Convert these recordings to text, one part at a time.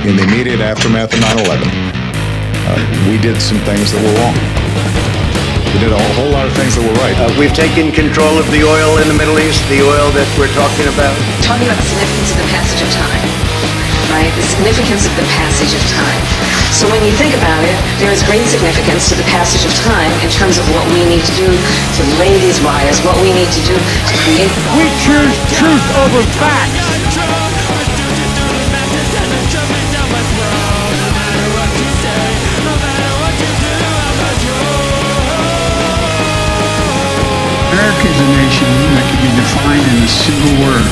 in the immediate aftermath of 9/11, we did some things that were wrong. We did a whole lot of things that were right. We've taken control of the oil in the Middle East, the oil that we're talking about. Talking about the significance of the passage of time, right? The significance of the passage of time. So when you think about it, there is great significance to the passage of time in terms of what we need to do to lay these wires, what we need to do to create. We choose truth over facts. America is a nation that can be defined in a single word.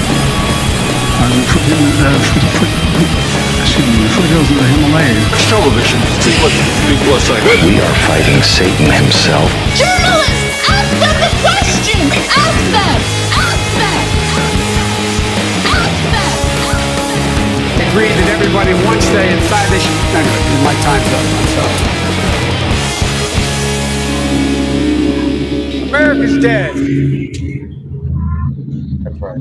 The foothills of the Himalayas. Television is what people are saying. We are fighting Satan himself. Journalists, ask them the question! Ask them! Ask them! Ask them! Agreed that everybody wants to stay inside this. Anyway, my time's up. I'm sorry. America's dead. That's right.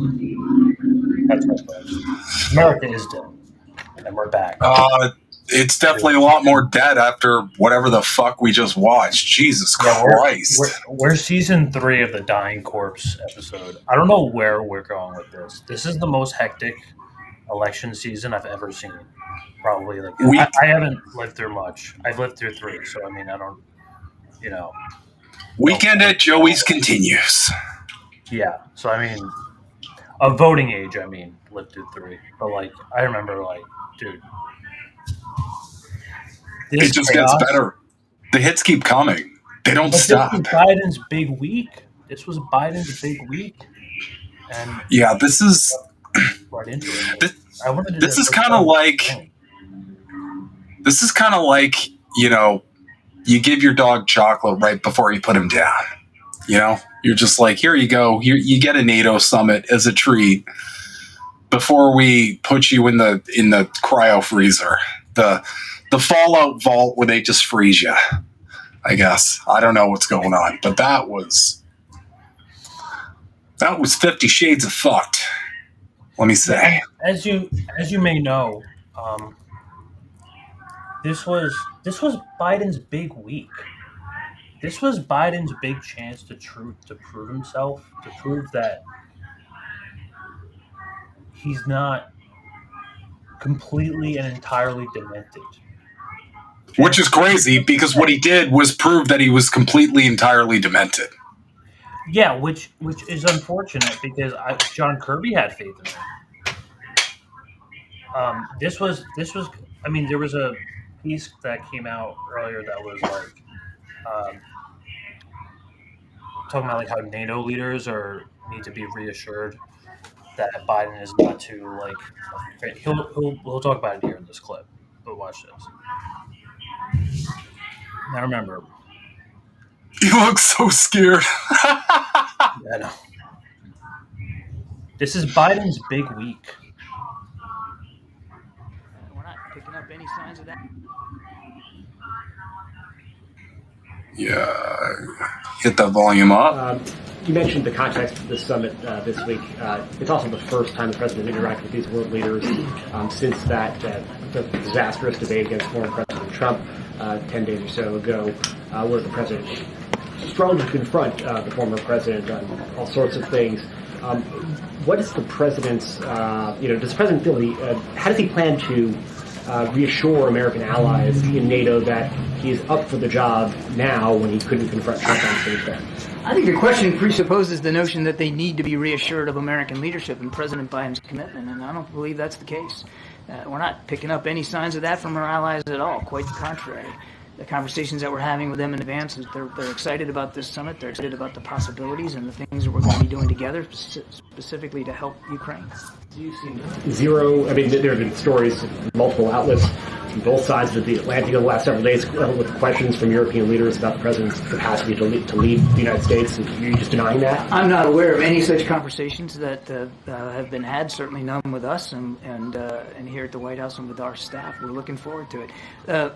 That's right. America is dead. And we're back. It's definitely a lot more dead after whatever the fuck we just watched. Jesus Christ. We're season 3 of the Dying Corpse episode. I don't know where we're going with this. This is the most hectic election season I've ever seen. Probably. I haven't lived through much. I've lived through 3, so I mean, I don't, Weekend at Joey's continues. Yeah, so I mean, of voting age, lived through 3. But I remember, dude, it just gets better. The hits keep coming. They don't stop. This was Biden's big week. And yeah, this is right into it. This is kind of like, you give your dog chocolate right before you put him down. You're just like, here you go. You get a NATO summit as a treat before we put you in the cryo freezer, the Fallout vault where they just freeze you. I guess I don't know what's going on, but that was 50 Shades of fucked. Let me say. As you may know, this was Biden's big week. This was Biden's big chance to prove himself, to prove that he's not completely and entirely demented. Which is crazy because what he did was prove that he was completely, entirely demented. Yeah, which is unfortunate because John Kirby had faith in him. This was. I mean, there was a piece that came out earlier that was talking about how NATO leaders need to be reassured that Biden is not too we'll talk about it here in this clip, but watch this. Now remember, you look so scared. Yeah, I know. This is Biden's big week. We're not picking up any signs of that. Yeah, hit that volume up. You mentioned the context of this summit this week. It's also the first time the president interacted with these world leaders since that the disastrous debate against former President Trump 10 days or so ago, where the president struggled to confront the former president on all sorts of things. What is the president's, does the president feel how does he plan to reassure American allies in NATO that he is up for the job now when he couldn't confront Trump on stage then? I think your question presupposes the notion that they need to be reassured of American leadership and President Biden's commitment, and I don't believe that's the case. We're not picking up any signs of that from our allies at all. Quite the contrary. The conversations that we're having with them in advance, they're excited about this summit. They're excited about the possibilities and the things that we're going to be doing together, specifically to help Ukraine. Do you see zero? I mean, there have been stories from multiple outlets on both sides of the Atlantic in the last several days with questions from European leaders about the president's capacity to lead the United States. Are you just denying that? I'm not aware of any such conversations that have been had. Certainly none with us and here at the White House and with our staff. We're looking forward to it.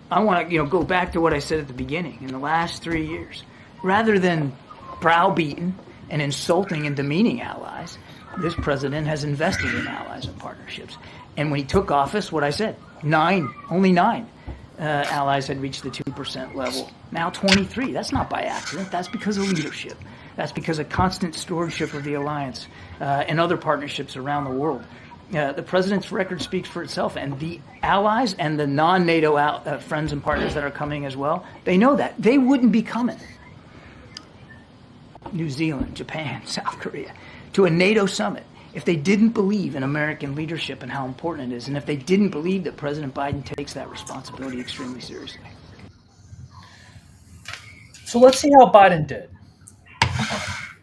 I want to go back to what I said at the beginning. In the last 3 years, rather than browbeaten and insulting and demeaning allies, this president has invested in allies and partnerships. And when he took office, what I said, only 9 allies had reached the 2% level. Now 23. That's not by accident. That's because of leadership. That's because of constant stewardship of the alliance and other partnerships around the world. The president's record speaks for itself, and the allies and the non-NATO friends and partners that are coming as well, they know that. They wouldn't be coming. New Zealand, Japan, South Korea, to a NATO summit if they didn't believe in American leadership and how important it is, and if they didn't believe that President Biden takes that responsibility extremely seriously. So let's see how Biden did.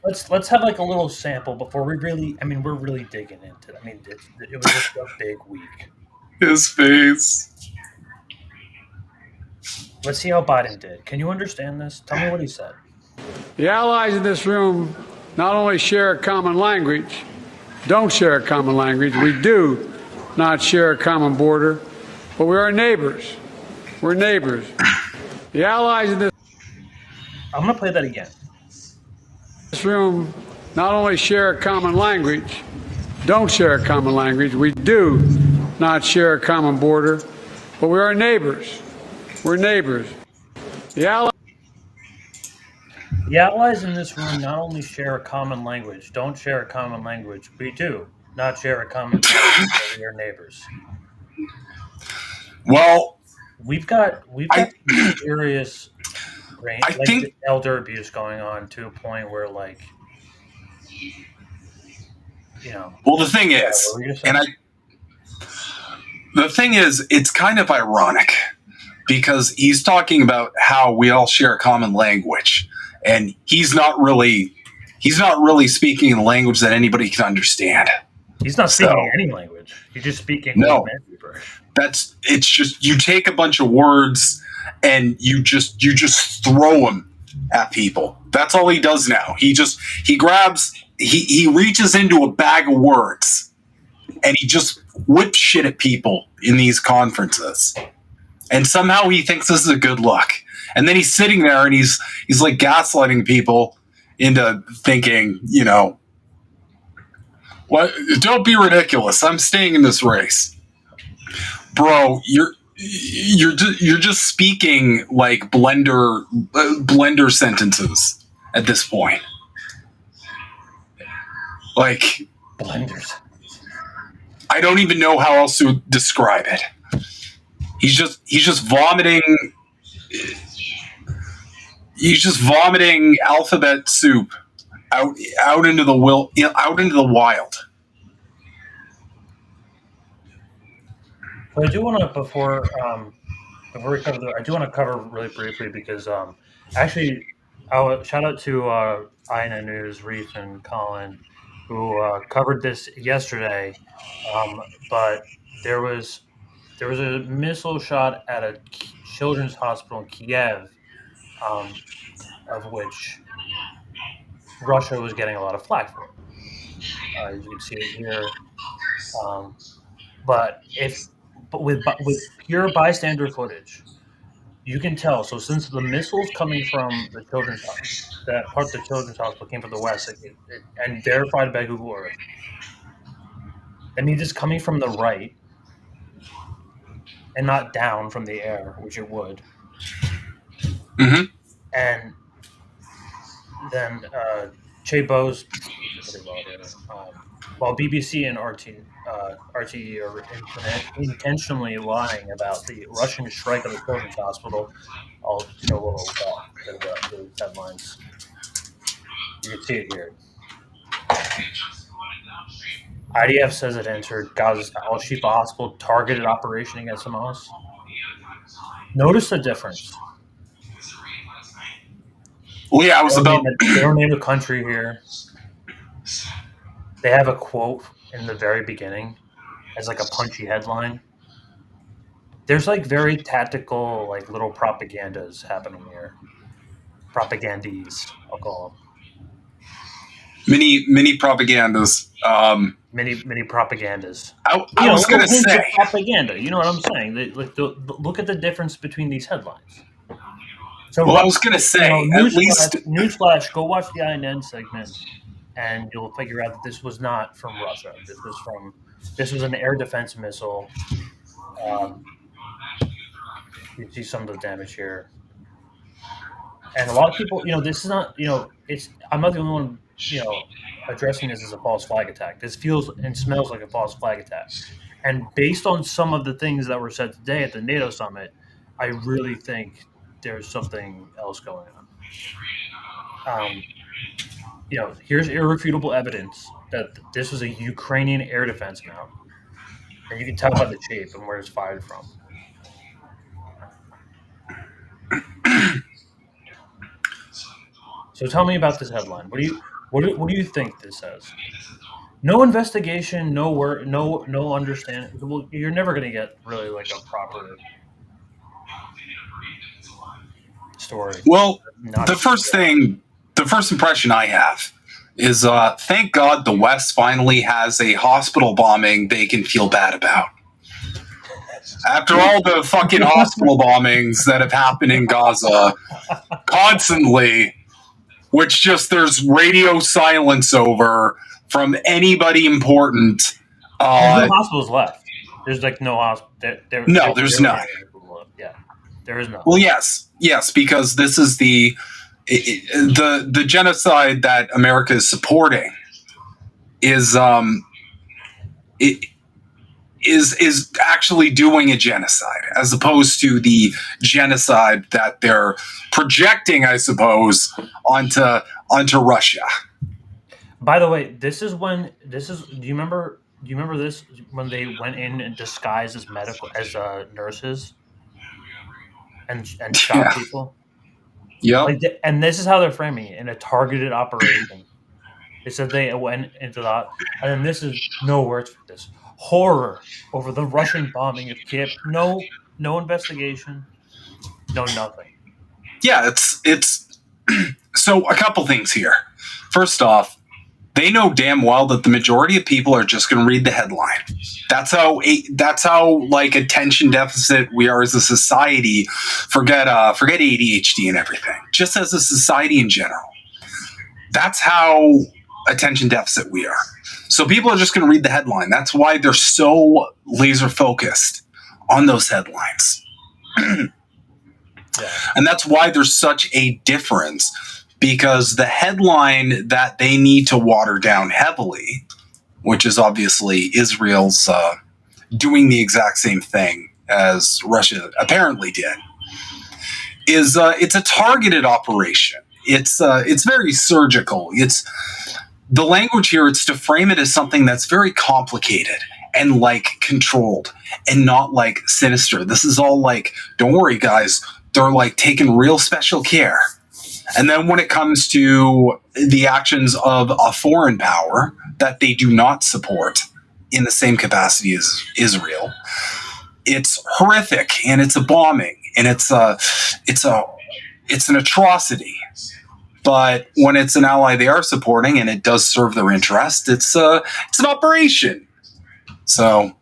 Let's have like a little sample before we really. I mean, we're really digging into it. I mean, it was just a big week. His face. Let's see how Biden did. Can you understand this? Tell me what he said. The allies in this room not only share a common language, don't share a common language. We do not share a common border, but we are neighbors. We're neighbors. The allies in this. I'm going to play that again. This room not only share a common language, don't share a common language. We do not share a common border, but we are neighbors. We're neighbors. The allies in this room not only share a common language, don't share a common language. We do not share a common language, but we are neighbors. Well, we've got serious. I think elder abuse going on to a point where, like, you know. Well, the thing is, it's kind of ironic because he's talking about how we all share a common language, and he's not really speaking a language that anybody can understand. He's not speaking any language. He's just speaking. No, it's just you take a bunch of words and you just throw them at people. That's all he does now. He reaches into a bag of words and he just whips shit at people in these conferences. And somehow he thinks this is a good look. And then he's sitting there and he's like gaslighting people into thinking, you know, what? Don't be ridiculous. I'm staying in this race. Bro, you're just speaking like blender sentences at this point. Like blenders. I don't even know how else to describe it. He's just vomiting. He's just vomiting alphabet soup out into the wild. But I do want to before we cover I do want to cover really briefly because actually shout out to INN News, Reef and Colin, who covered this yesterday. But there was a missile shot at a children's hospital in Kiev, of which Russia was getting a lot of flack for. You can see it here. But with pure bystander footage, you can tell. So since the missiles coming from the children's hospital, that part of the children's hospital came from the west, and verified by Google Earth, that means it's coming from the right and not down from the air, which it would. Mm-hmm. And then Che Bose, while BBC and RTE are intentionally lying about the Russian strike on the children's hospital, I'll show a little the headlines. You can see it here. IDF says it entered Gaza's Al-Shifa hospital, targeted operation against Hamas. Notice the difference. Well, yeah, They don't name the country here. They have a quote in the very beginning as like a punchy headline. There's like very tactical, like little propagandas happening here. Propagandies, I'll call them. Many propagandas. Many propagandas. I was going to say propaganda. You know what I'm saying? Look at the difference between these headlines. So, I was going to say, newsflash. Go watch the INN segment, and you'll figure out that this was not from Russia. This was an air defense missile You see some of the damage here. And a lot of people, this is not, I'm not the only one, addressing this as a false flag attack. This feels and smells like a false flag attack. And based on some of the things that were said today at the NATO summit, I really think there's something else going on. Here's irrefutable evidence that this was a Ukrainian air defense mount. And you can tell by the shape and where it's fired from. So tell me about this headline. What do you think this says? No investigation, no work, no understanding. Well, you're never going to get really like a proper story. Well, the first impression I have is thank God the West finally has a hospital bombing they can feel bad about. After all the fucking hospital bombings that have happened in Gaza constantly, which just there's radio silence over from anybody important. There's no hospitals left. There's like no hospital. There's not. Yeah, there is none. Well, yes, because this is the genocide that America is supporting is actually doing a genocide as opposed to the genocide that they're projecting, I suppose, onto Russia. By the way, do you remember this when they went in and disguised as nurses and shot people? Yeah. And this is how they're framing it in a targeted operation. They said they went into that, and then this is no words for this. Horror over the Russian bombing of Kiev. No investigation. No nothing. Yeah, it's so a couple things here. First off, they know damn well that the majority of people are just going to read the headline. That's how like attention deficit we are as a society. Forget ADHD and everything. Just as a society in general. That's how attention deficit we are. So people are just going to read the headline. That's why they're so laser focused on those headlines. Yeah. And that's why there's such a difference, because the headline that they need to water down heavily, which is obviously Israel's doing the exact same thing as Russia apparently did, is it's a targeted operation. It's very surgical. It's the language here. It's to frame it as something that's very complicated and like controlled and not like sinister. This is all like, don't worry, guys. They're like taking real special care. And then when it comes to the actions of a foreign power that they do not support in the same capacity as Israel, it's horrific and it's a bombing and it's an atrocity. But when it's an ally they are supporting and it does serve their interest, it's an operation. So,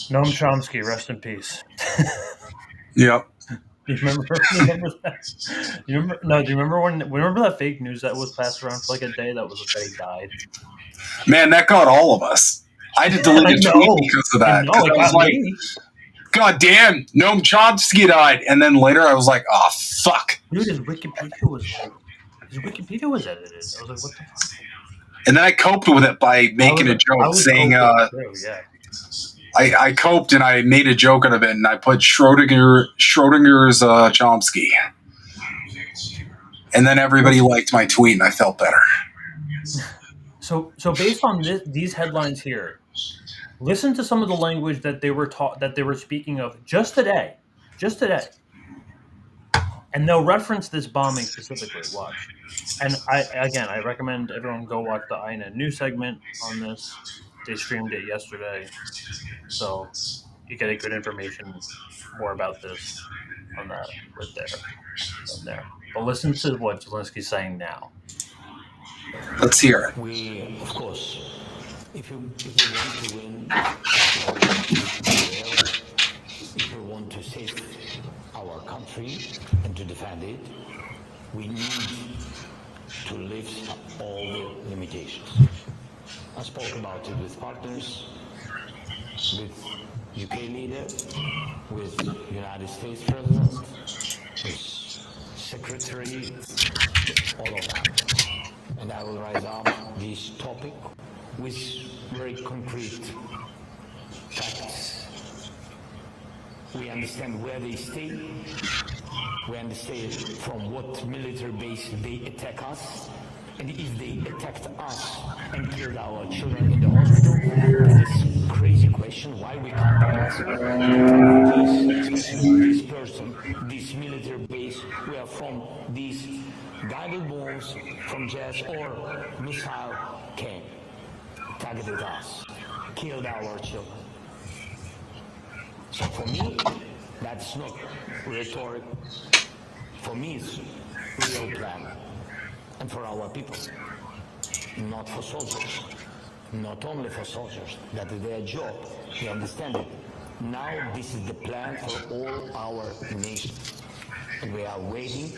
Noam Chomsky, rest in peace. Yep. Do you remember that? Do you remember that fake news that was passed around for like a day that was that he died? Man, that got all of us. I had to delete a tweet because of that. I was like, God damn, Noam Chomsky died. And then later I was like, oh, fuck. Dude, his Wikipedia was edited. I was like, what the fuck? And then I coped with it by making a joke saying, I coped and I made a joke out of it and I put Schrodinger's Chomsky. And then everybody liked my tweet and I felt better. So based on these headlines here, listen to some of the language that they were speaking of just today, and they'll reference this bombing specifically. Watch, and I recommend everyone go watch the INN news segment on this. They streamed it yesterday, so you get a good information more about this on that right there. But listen to what Zelensky's saying now. Let's hear it. We, of course, if we want to win, if we want to save our country and to defend it, we need to lift all the limitations. I spoke about it with partners, with UK leader, with United States President, with Secretary, all of that. And I will rise up this topic with very concrete facts. We understand where they stay. We understand from what military base they attack us. And if they attacked us and killed our children in the hospital, that is a crazy question why we can't answer. This, especially this person, this military base, where from these guided bombs from jets or missile came, targeted us, killed our children. So for me, that's not rhetoric. For me, it's real plan. And for our people, not for soldiers. Not only for soldiers, that is their job. They understand it. Now this is the plan for all our nation. And we are waiting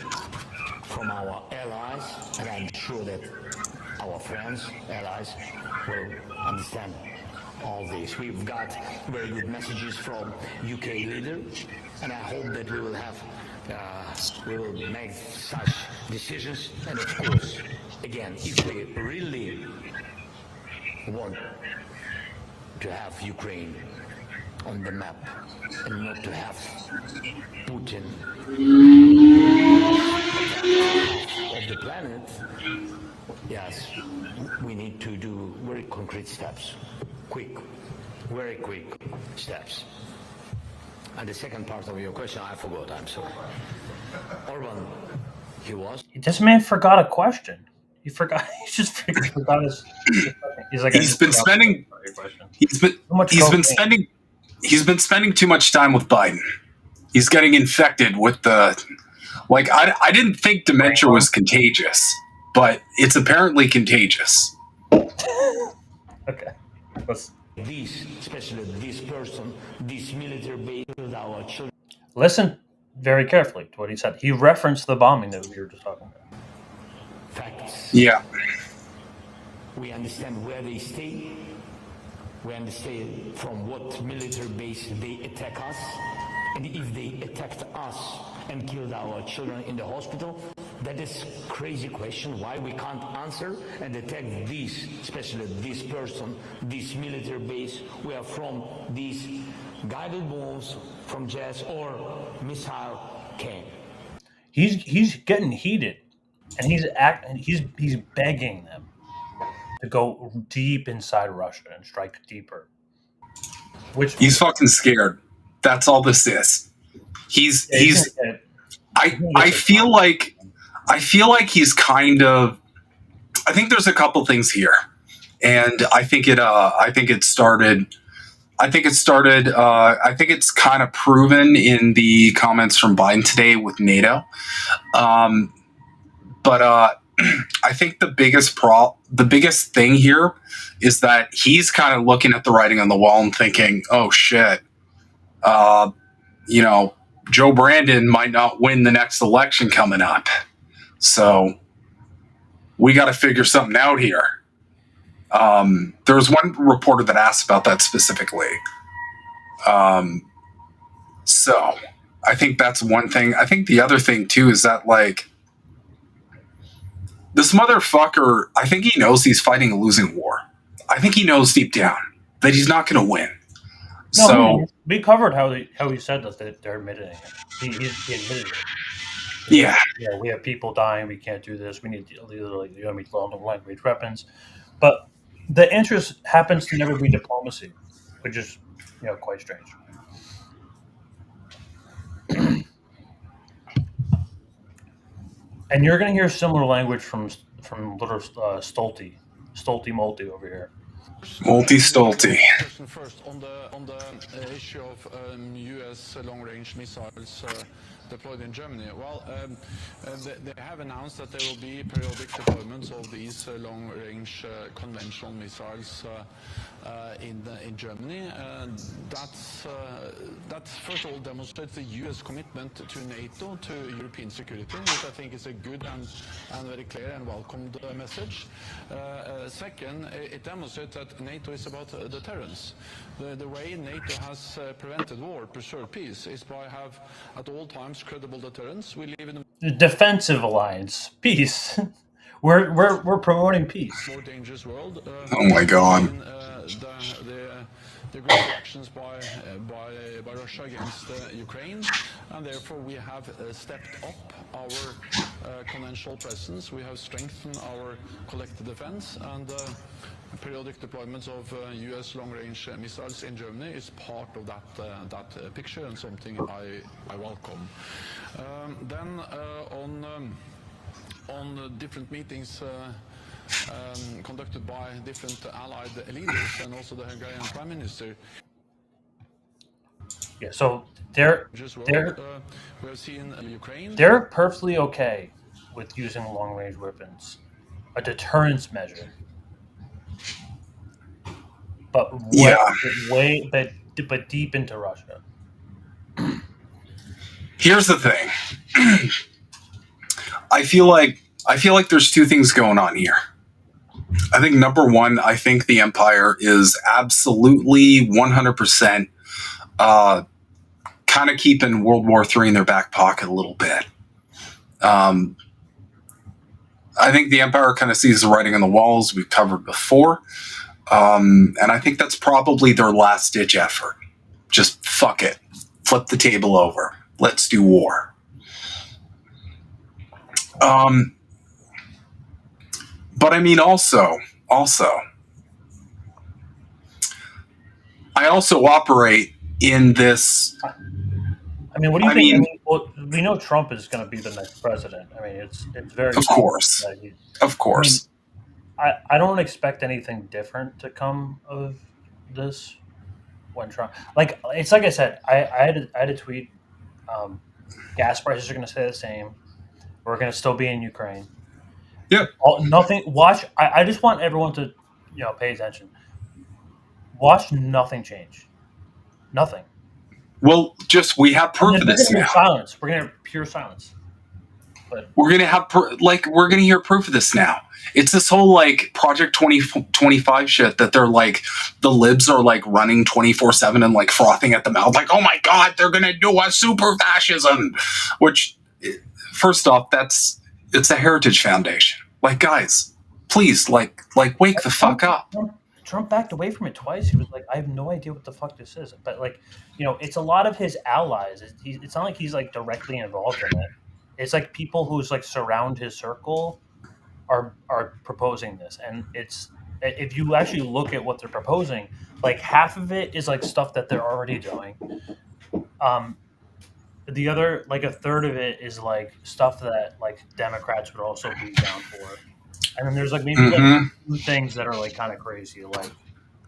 from our allies, and I'm sure that our friends, allies, will understand all this. We've got very good messages from UK leader, and I hope that we will have we will make such decisions. And of course, again, if we really want to have Ukraine on the map and not to have Putin of the planet, yes, we need to do very concrete steps, very quick steps. And the second part of your question, I forgot, I'm sorry. Orban, he was? This man forgot a question. He forgot. He just forgot his. He's like. He's been spending too much time with Biden. He's getting infected with the. Like I didn't think dementia was contagious, but it's apparently contagious. Okay. This, especially this person, this military base with our children. Listen very carefully to what he said. He referenced the bombing that we were just talking about. Facts. Yeah. We understand where they stay. We understand from what military base they attack us. And if they attacked us and killed our children in the hospital, that is a crazy question why we can't answer and attack this, especially this person, this military base, where from these guided bombs from jets or missile came. He's getting heated, and he's begging them to go deep inside Russia and strike deeper. Which he's fucking scared. That's all this is. I feel like he's kind of. I think there's a couple things here, and I think it's kind of proven in the comments from Biden today with NATO. But I think the biggest thing here is that he's kind of looking at the writing on the wall and thinking, "Oh shit, Joe Brandon might not win the next election coming up, so we got to figure something out here." There was one reporter that asked about that specifically. So I think that's one thing. I think the other thing too is that this motherfucker, I think he knows he's fighting a losing war. I think he knows deep down that he's not going to win. No, so we covered how he said that they're admitting it. He admitted it. Yeah. Yeah, we have people dying. We can't do this. We need long-range weapons. But the interest happens to never be diplomacy, which is quite strange. And you're going to hear similar language from little Stolty Molty over here. Multi-Stolty. First, on the issue of U.S. long-range missiles deployed in Germany. Well, they have announced that there will be periodic deployments of these long-range conventional missiles in Germany. That first of all demonstrates the U.S. commitment to NATO, to European security, which I think is a good and very clear and welcomed message. Second, it demonstrates forget that NATO is about deterrence. The way NATO has prevented war, preserved peace, is by have at all times credible deterrence. We live in a The defensive alliance, peace. We're promoting peace. more dangerous world. Oh my God. The aggressive actions by Russia against Ukraine, and therefore we have stepped up our conventional presence. We have strengthened our collective defense, and periodic deployments of U.S. long-range missiles in Germany is part of that picture, and something I welcome. Then on different meetings conducted by different allied leaders and also the Hungarian Prime Minister. Yeah, so they're we have seen Ukraine. They're perfectly okay with using long-range weapons, a deterrence measure. But but deep into Russia. Here's the thing. I feel like there's two things going on here. I think number one, I think the Empire is absolutely 100% kind of keeping World War III in their back pocket a little bit. I think the Empire kind of sees the writing on the walls we've covered before. And I think that's probably their last-ditch effort. Just fuck it. Flip the table over. Let's do war. But I mean, also, I also operate in this. I mean, what do you think? Well, we know Trump is going to be the next president. I mean, it's very. Of course. Of course. I mean, I don't expect anything different to come of this when Trump. It's like I said, I had a tweet. Gas prices are going to stay the same. We're going to still be in Ukraine. Yeah. Nothing. Watch. I just want everyone to, pay attention. Watch nothing change. Nothing. Well, we have proof of this now. Silence. We're going to have pure silence. But we're going to have we're going to hear proof of this now. It's this whole Project 2025 shit that they're the libs are running 24/7 and frothing at the mouth oh my God, they're going to do a super fascism, which first off, it's a heritage foundation. Guys, please wake the fuck up. Trump backed away from it twice. He was like, I have no idea what the fuck this is. But it's a lot of his allies. It's not like he's directly involved in it. It's people who surround his circle are proposing this, and it's if you actually look at what they're proposing, half of it is stuff that they're already doing. The other a third of it is stuff that Democrats would also be down for, and then there's maybe two things that are kind of crazy.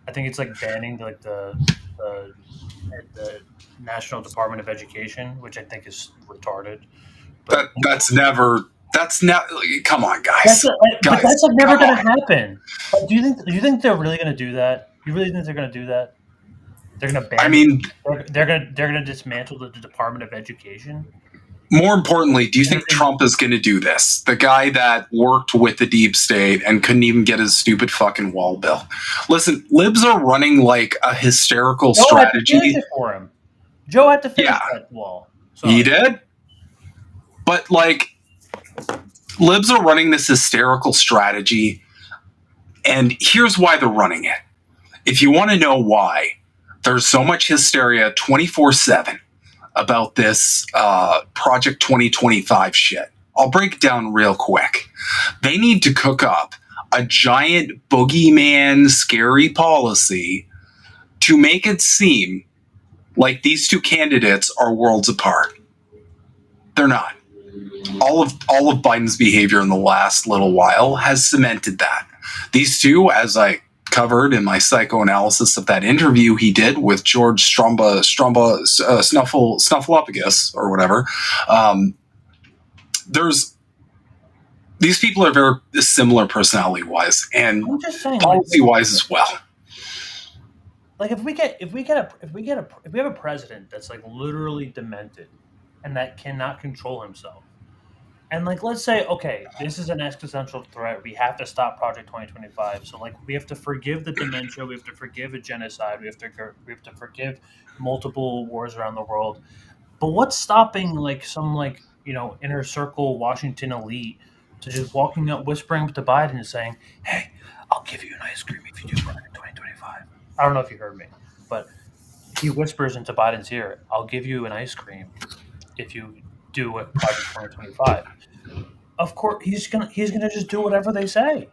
I think it's banning the National Department of Education, which I think is retarded. But that's never. Come on, guys. But that's never going to happen. Do you think they're really going to do that? You really think they're going to do that? They're going to ban. I mean, they're going to dismantle the Department of Education. More importantly, do you think Trump is going to do this? The guy that worked with the deep state and couldn't even get his stupid fucking wall bill. Listen, libs are running a hysterical strategy. Joe had to finish it for him. Joe had to finish that wall. Sorry. He did? But libs are running this hysterical strategy, and here's why they're running it. If you want to know why, there's so much hysteria 24/7 about this Project 2025 shit. I'll break it down real quick. They need to cook up a giant boogeyman scary policy to make it seem like these two candidates are worlds apart. They're not. All of Biden's behavior in the last little while has cemented that. These two, as I covered in my psychoanalysis of that interview he did with George Snuffleupagus or whatever, these people are very similar personality-wise and policy-wise as well. If we have a president that's literally demented and that cannot control himself, And like, let's say, okay, this is an existential threat. We have to stop Project 2025. So like, we have to forgive the dementia. We have to forgive a genocide. We have to forgive multiple wars around the world. But what's stopping like some like inner circle Washington elite to just walking up, whispering up to Biden and saying, "Hey, I'll give you an ice cream if you do Project 2025." I don't know if you heard me, but he whispers into Biden's ear, "I'll give you an ice cream if you do it Project 2025." Of course, he's gonna just do whatever they say.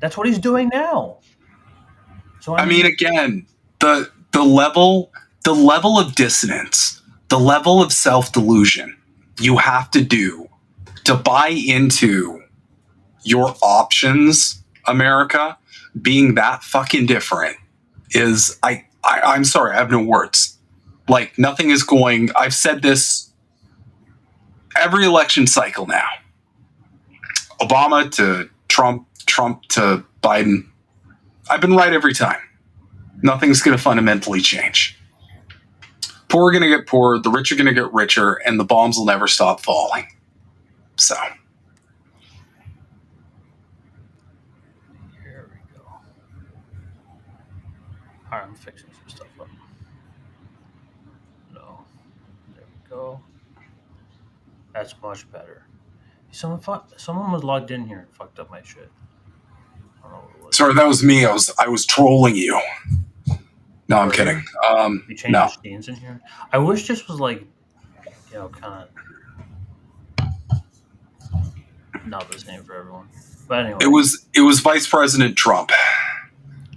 That's what he's doing now. So I mean, again, the level of dissonance, the level of self-delusion you have to do to buy into your options, America, being that fucking different is I'm sorry, I have no words. Like, nothing is going. I've said this every election cycle now. Obama to Trump, Trump to Biden. I've been right every time. Nothing's going to fundamentally change. Poor are going to get poorer, the rich are going to get richer, and the bombs will never stop falling. So. Here we go. All right, I'm fixing some stuff up. No. There we go. That's much better. Someone was logged in here and fucked up my shit. I don't know what it was. Sorry, that was me. I was trolling you. No, I'm kidding. You changed the scenes in here? I wish this was like, kind of not the same for everyone. But anyway. It was Vice President Trump.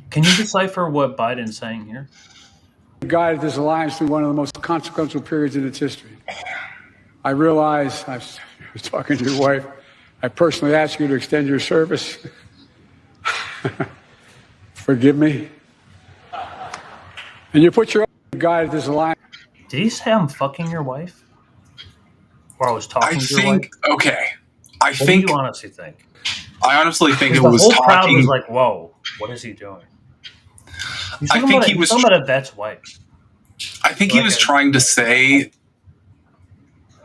Can you decipher what Biden's saying here? Guided this alliance through one of the most consequential periods in its history. I realize, I was talking to your wife, I personally asked you to extend your service. Forgive me. And you put your guided this alliance. Did he say I'm fucking your wife? Or I was talking to your wife? Okay. What do you honestly think? I honestly think it the was whole talking. crowd was like, "Whoa, what is he doing?" He's talking about a vet's wife. I think he was trying to say.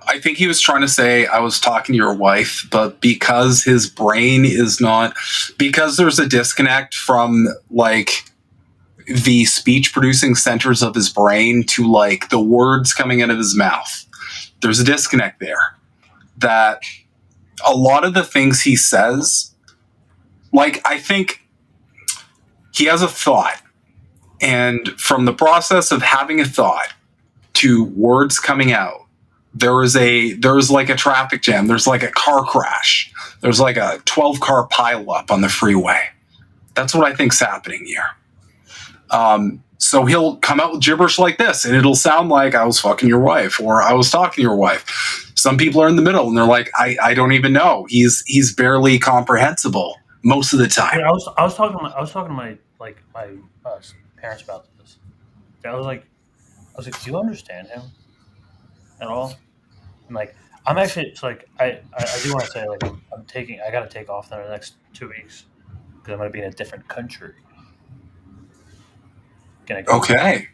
I think he was trying to say I was talking to your wife, but because his brain is not, because there's a disconnect from like the speech producing centers of his brain to like the words coming out of his mouth. There's a disconnect there that a lot of the things he says, like, I think he has a thought, and from the process of having a thought to words coming out, there's like a traffic jam. There's like a car crash. There's like a 12-car pileup on the freeway. That's what I think's happening here. So he'll come out with gibberish like this, and it'll sound like I was fucking your wife or I was talking to your wife. Some people are in the middle, and they're like, I don't even know. He's barely comprehensible most of the time. Yeah, I was talking to my parents about this. I was like, do you understand him at all? And like, I'm actually, it's like, I do want to say, like, I got to take off in the next 2 weeks because I'm going to be in a different country. Going to go to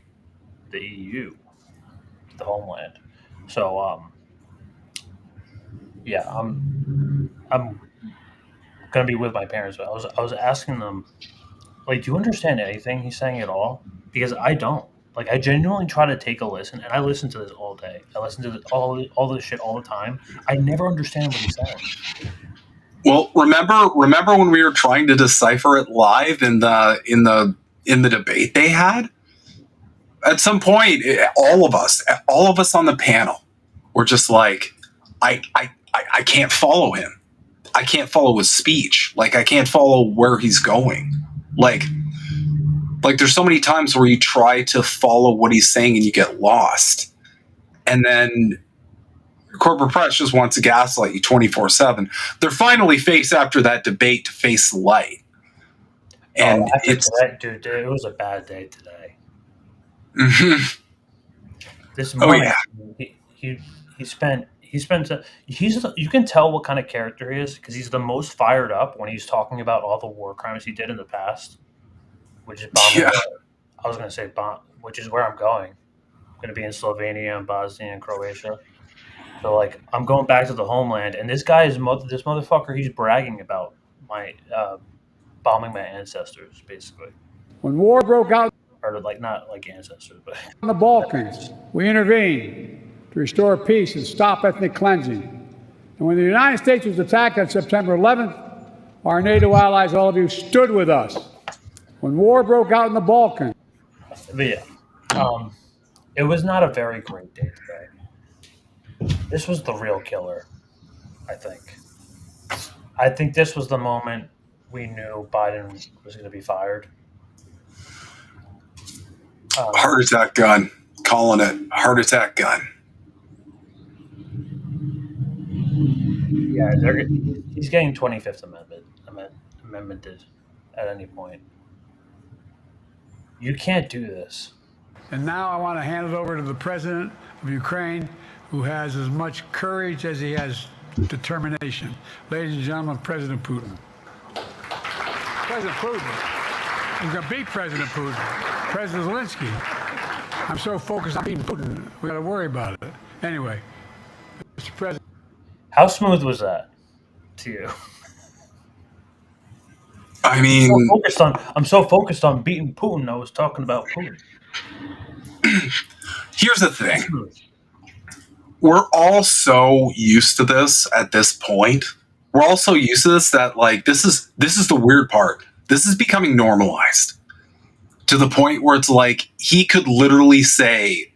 the EU, the homeland. So, yeah, I'm going to be with my parents. But I was asking them, like, do you understand anything he's saying at all? Because I don't. Like, I genuinely try to take a listen, and I listen to this all day. I listen to all this shit all the time. I never understand what he's saying. Well, remember when we were trying to decipher it live in the debate they had? At some point, all of us on the panel were just like, I can't follow him. I can't follow his speech. Like, I can't follow where he's going. Like there's so many times where you try to follow what he's saying and you get lost. And then corporate press just wants to gaslight you 24/7. They're finally after that debate to face the light. And dude, it was a bad day today. Mm-hmm. This morning, you can tell what kind of character he is because he's the most fired up when he's talking about all the war crimes he did in the past, which is bombing. Yeah. I was going to say which is where I'm going. I'm going to be in Slovenia and Bosnia and Croatia. So like, I'm going back to the homeland, and this motherfucker, he's bragging about my bombing my ancestors, basically. When war broke out Or like not like ancestors, but in the Balkans, we intervened to restore peace and stop ethnic cleansing. And when the United States was attacked on September 11th, our NATO allies, all of you, stood with us. When war broke out in the Balkans. But yeah, it was not a very great day today. This was the real killer, I think. I think this was the moment we knew Biden was going to be fired. Heart attack gun. Calling it. Heart attack gun. Yeah, he's getting 25th amendmented at any point. You can't do this. And now I want to hand it over to the president of Ukraine, who has as much courage as he has determination. Ladies and gentlemen, President Putin. President Putin. He's going to beat President Putin. President Zelensky. I'm so focused on beating Putin, we got to worry about it. Anyway, Mr. President. How smooth was that to you? I mean, I'm so focused on beating Putin. I was talking about Putin. Here's the thing. We're all so used to this at this point. We're all so used to this that like this is the weird part. This is becoming normalized to the point where it's like he could literally say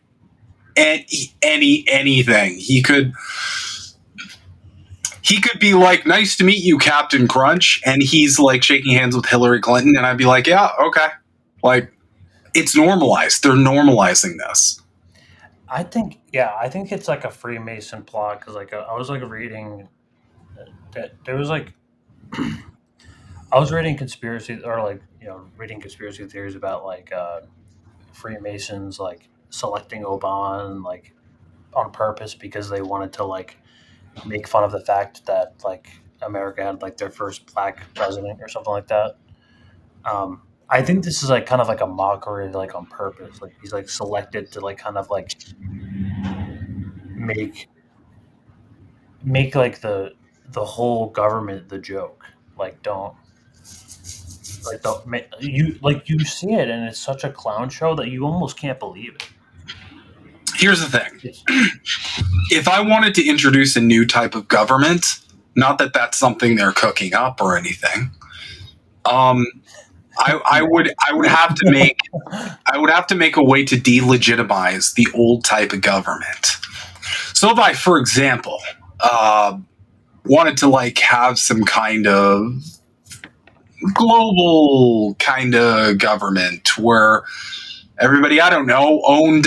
anything. He could be like, "Nice to meet you, Captain Crunch," and he's like shaking hands with Hillary Clinton, and I'd be like, "Yeah, okay." Like, it's normalized. They're normalizing this. I think it's like a Freemason plot because like I was like reading that there was like I was reading conspiracy reading conspiracy theories about like Freemasons like selecting Obama and like on purpose because they wanted to like make fun of the fact that like America had like their first black president or something like that. I think this is like kind of like a mockery, like on purpose. Like he's like selected to like kind of like make like the whole government the joke. Like don't you see it and it's such a clown show that you almost can't believe it. Here's the thing. If I wanted to introduce a new type of government, not that that's something they're cooking up or anything, I would have to make a way to delegitimize the old type of government. So if I, for example, wanted to like have some kind of global kind of government where everybody, I don't know, owned,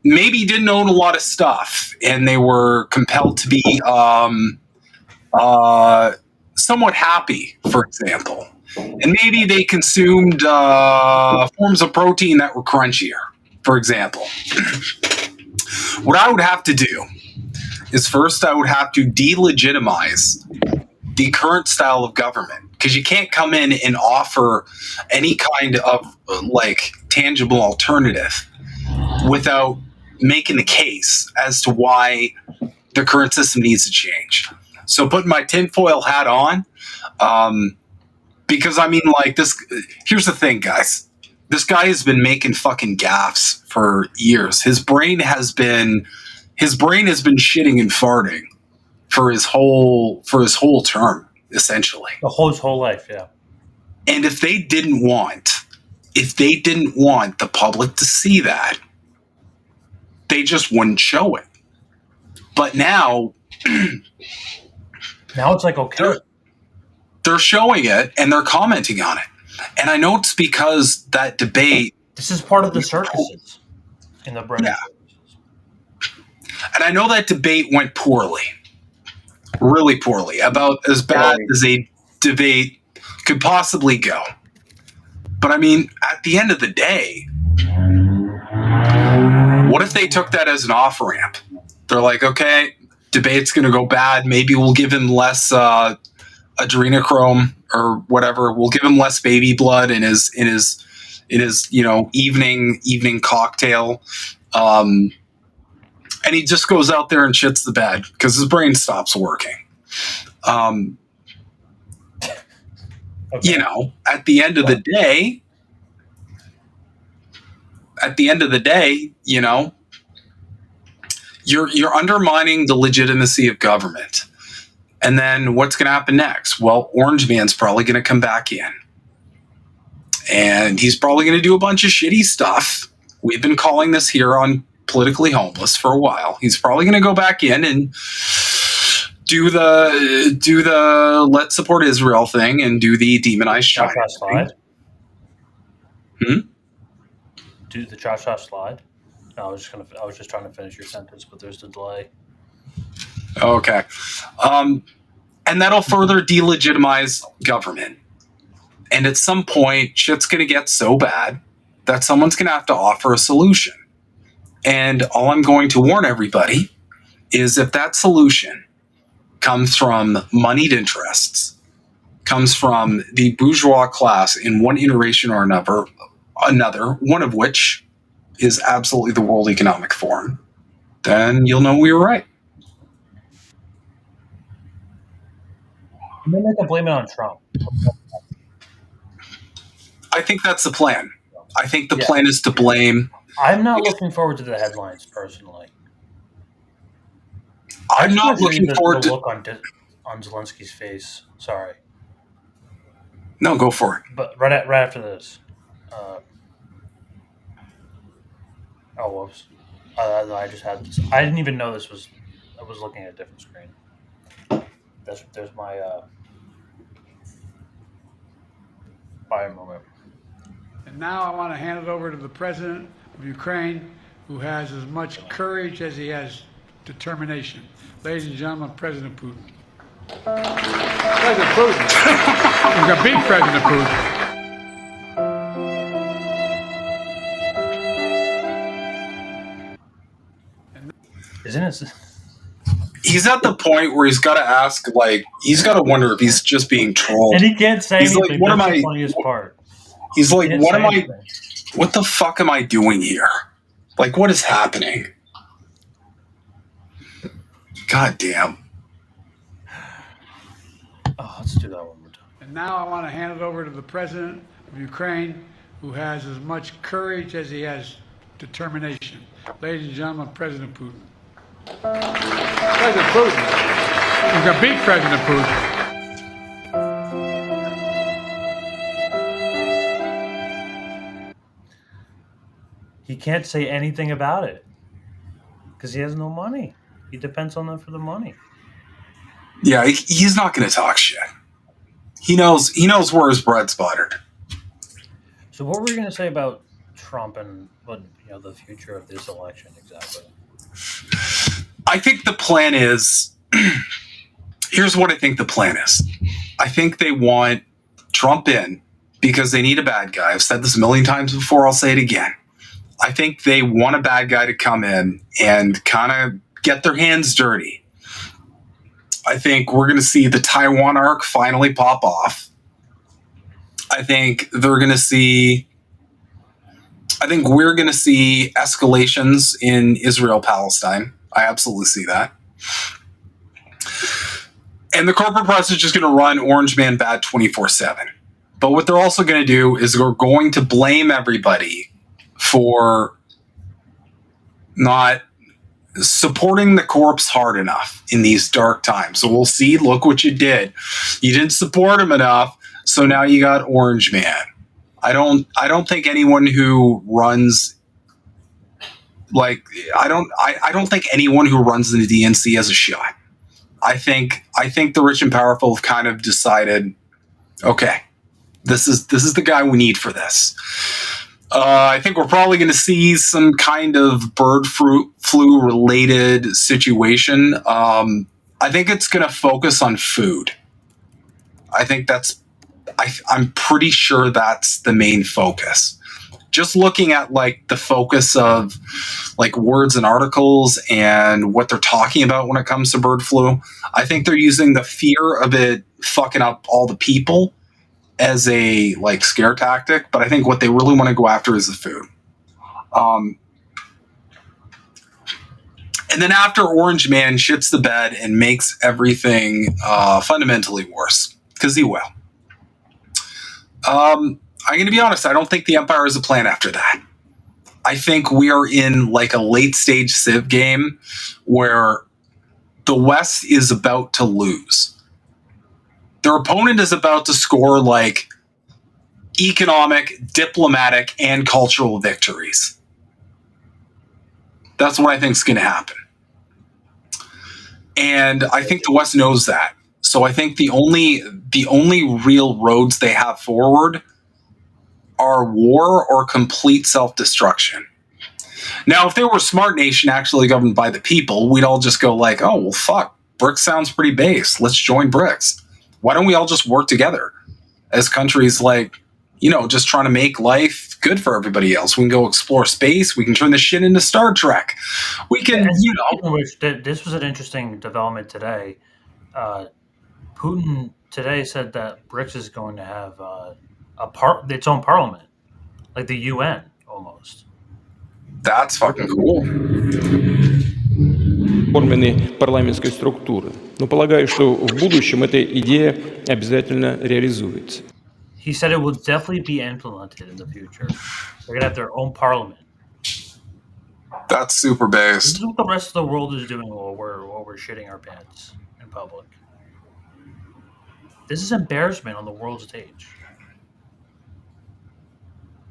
maybe didn't own a lot of stuff, and they were compelled to be somewhat happy, for example. And maybe they consumed forms of protein that were crunchier, for example. What I would have to do is first I would have to delegitimize the current style of government, because you can't come in and offer any kind of like tangible alternative without making the case as to why the current system needs to change. So putting my tinfoil hat on, because I mean, like this. Here's the thing, guys. This guy has been making fucking gaffes for years. His brain has been shitting and farting for his whole term, essentially. His whole life, yeah. And if they didn't want the public to see that, they just wouldn't show it. But now it's like okay. They're showing it and they're commenting on it. And I know it's because that debate. This is part of the circuses in the brain. Yeah. And I know that debate went poorly, really poorly, about as bad as a debate could possibly go. But I mean, at the end of the day, what if they took that as an off ramp? They're like, okay, debate's going to go bad. Maybe we'll give him less adrenochrome or whatever. We'll give him less baby blood in his evening cocktail. and he just goes out there and shits the bed because his brain stops working. You know, at the end of the day, you know, you're undermining the legitimacy of government. And then what's going to happen next? Well, Orange Man's probably going to come back in. And he's probably going to do a bunch of shitty stuff. We've been calling this here on Politically Homeless for a while. He's probably going to go back in and do the let's support Israel thing and do the demonize China slide. Hmm? Do the cha-cha slide. No, I was just trying to finish your sentence, but there's the delay. Okay. And that'll further delegitimize government. And at some point, shit's going to get so bad that someone's going to have to offer a solution. And all I'm going to warn everybody is if that solution comes from moneyed interests, comes from the bourgeois class in one iteration or another, one of which is absolutely the World Economic Forum, then you'll know we were right. And then they can blame it on Trump. I think that's the plan. I think the plan is to blame. I'm not looking forward to the headlines personally. I'm not looking forward to the look on Zelensky's face. Sorry. No, go for it. But right after this. Oh, whoops. I just had this. I didn't even know this was. I was looking at a different screen. There's my fire moment. And now I want to hand it over to the President of Ukraine, who has as much courage as he has determination. Ladies and gentlemen, President Putin. President Putin. We're going to beat President Putin. Isn't it? He's at the point where he's got to ask, like, he's got to wonder if he's just being trolled. And he can't say he's anything. Like, what That's am the I? funniest part. He's like, what am anything. what the fuck am I doing here? Like, what is happening? God damn. Oh, let's do that one more time. And now I want to hand it over to the President of Ukraine, who has as much courage as he has determination. Ladies and gentlemen, President Putin. President Putin. We're going to beat President Putin. He can't say anything about it because he has no money. He depends on them for the money. Yeah, he's not going to talk shit. He knows where his bread's buttered. So what were you going to say about Trump and the future of this election exactly? I think the plan is, here's what I think the plan is. I think they want Trump in because they need a bad guy. I've said this a million times before. I'll say it again. I think they want a bad guy to come in and kind of get their hands dirty. I think we're going to see the Taiwan arc finally pop off. I think we're going to see escalations in Israel-Palestine. I absolutely see that. And the corporate press is just going to run Orange Man bad 24/7. But what they're also going to do is they're going to blame everybody for not supporting the corpse hard enough in these dark times. So we'll see, look what you did. You didn't support him enough, so now you got Orange Man. I don't think anyone who runs I don't think anyone who runs the DNC has a shot. I think the rich and powerful have kind of decided, okay, this is the guy we need for this. I think we're probably going to see some kind of bird flu related situation. I think it's going to focus on food. I think I'm pretty sure that's the main focus. Just looking at the focus of words and articles and what they're talking about when it comes to bird flu, I think they're using the fear of it fucking up all the people as a scare tactic, but I think what they really want to go after is the food. And then after Orange Man shits the bed and makes everything fundamentally worse, because he will. I'm going to be honest, I don't think the Empire is a plan after that. I think we are in like a late stage Civ game where the West is about to lose. Their opponent is about to score like economic, diplomatic, and cultural victories. That's what I think is going to happen. And I think the West knows that. So I think the only real roads they have forward are war or complete self-destruction. Now, if they were a smart nation actually governed by the people, we'd all just go like, oh, well, fuck, BRICS sounds pretty base. Let's join BRICS. Why don't we all just work together as countries like, you know, just trying to make life good for everybody else? We can go explore space. We can turn this shit into Star Trek. We can, you know. This was an interesting development today. Putin today said that BRICS is going to have its own parliament, like the UN almost. That's fucking cool. Форменной парламентской структуры. Но полагаю, что в будущем эта идея обязательно реализуется. He said it will definitely be implemented in the future. They're going to have their own parliament. That's super based. This is what the rest of the world is doing while we're shitting our pants in public. This is embarrassment on the world stage.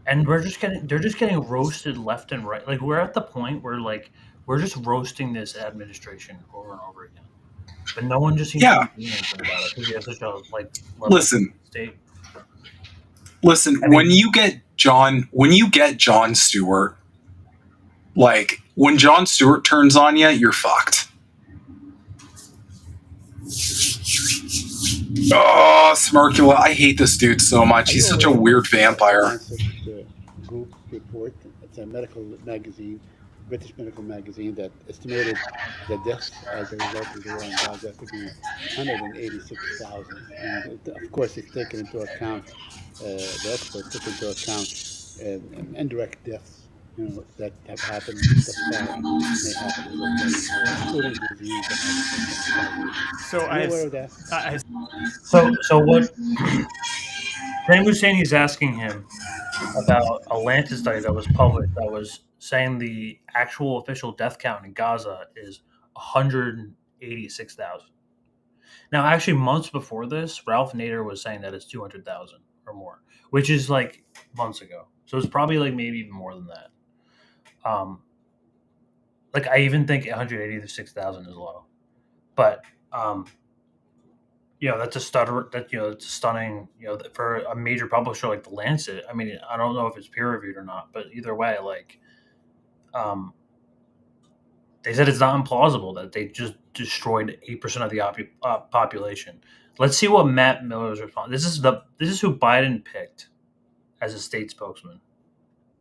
And they're just getting roasted left and right. Like, we're at the point where, like, we're just roasting this administration over and over again. But no one just seems to be doing anything about it because we have such a, like, Listen, state. When you get Jon Stewart, like, when Jon Stewart turns on you, you're fucked. Oh, Smirkula, I hate this dude so much. He's such a weird vampire. Group report. It's a medical magazine, British medical magazine, that estimated the deaths as a result of the war in Gaza to be 186,000. And of course, it's taken into account, the experts took into account indirect deaths, you know, that have happened thus far and may happen as well, including disease and other things. So what Graham Husseini is asking him about a Lancet study that was published that was saying the actual official death count in Gaza is 186,000. Now, actually, months before this, Ralph Nader was saying that it's 200,000 or more, which is like months ago. So it's probably like maybe even more than that. Like, I even think 186,000 is low, but you know, that's a stutter. That, you know, it's stunning. You know, for a major publisher like the Lancet. I mean, I don't know if it's peer reviewed or not, but either way, like, they said it's not implausible that they just destroyed 8% of the population. Let's see what Matt Miller's response. This is who Biden picked as a state spokesman.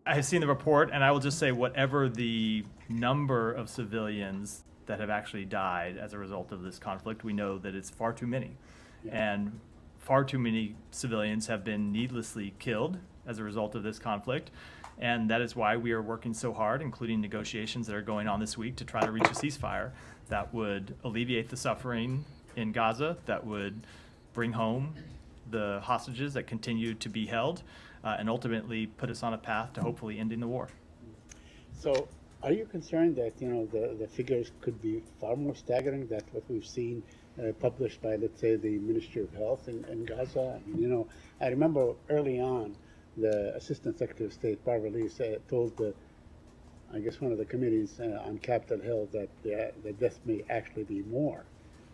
I have seen the report, and I will just say, whatever the number of civilians that have actually died as a result of this conflict, we know that it's far too many. And far too many civilians have been needlessly killed as a result of this conflict. And that is why we are working so hard, including negotiations that are going on this week, to try to reach a ceasefire that would alleviate the suffering in Gaza, that would bring home the hostages that continue to be held, and ultimately put us on a path to hopefully ending the war. So, are you concerned that, you know, the figures could be far more staggering than what we've seen published by, let's say, the Ministry of Health in Gaza? I mean, you know, I remember early on, the Assistant Secretary of State, Barbara Lee, told I guess one of the committees on Capitol Hill that the deaths may actually be more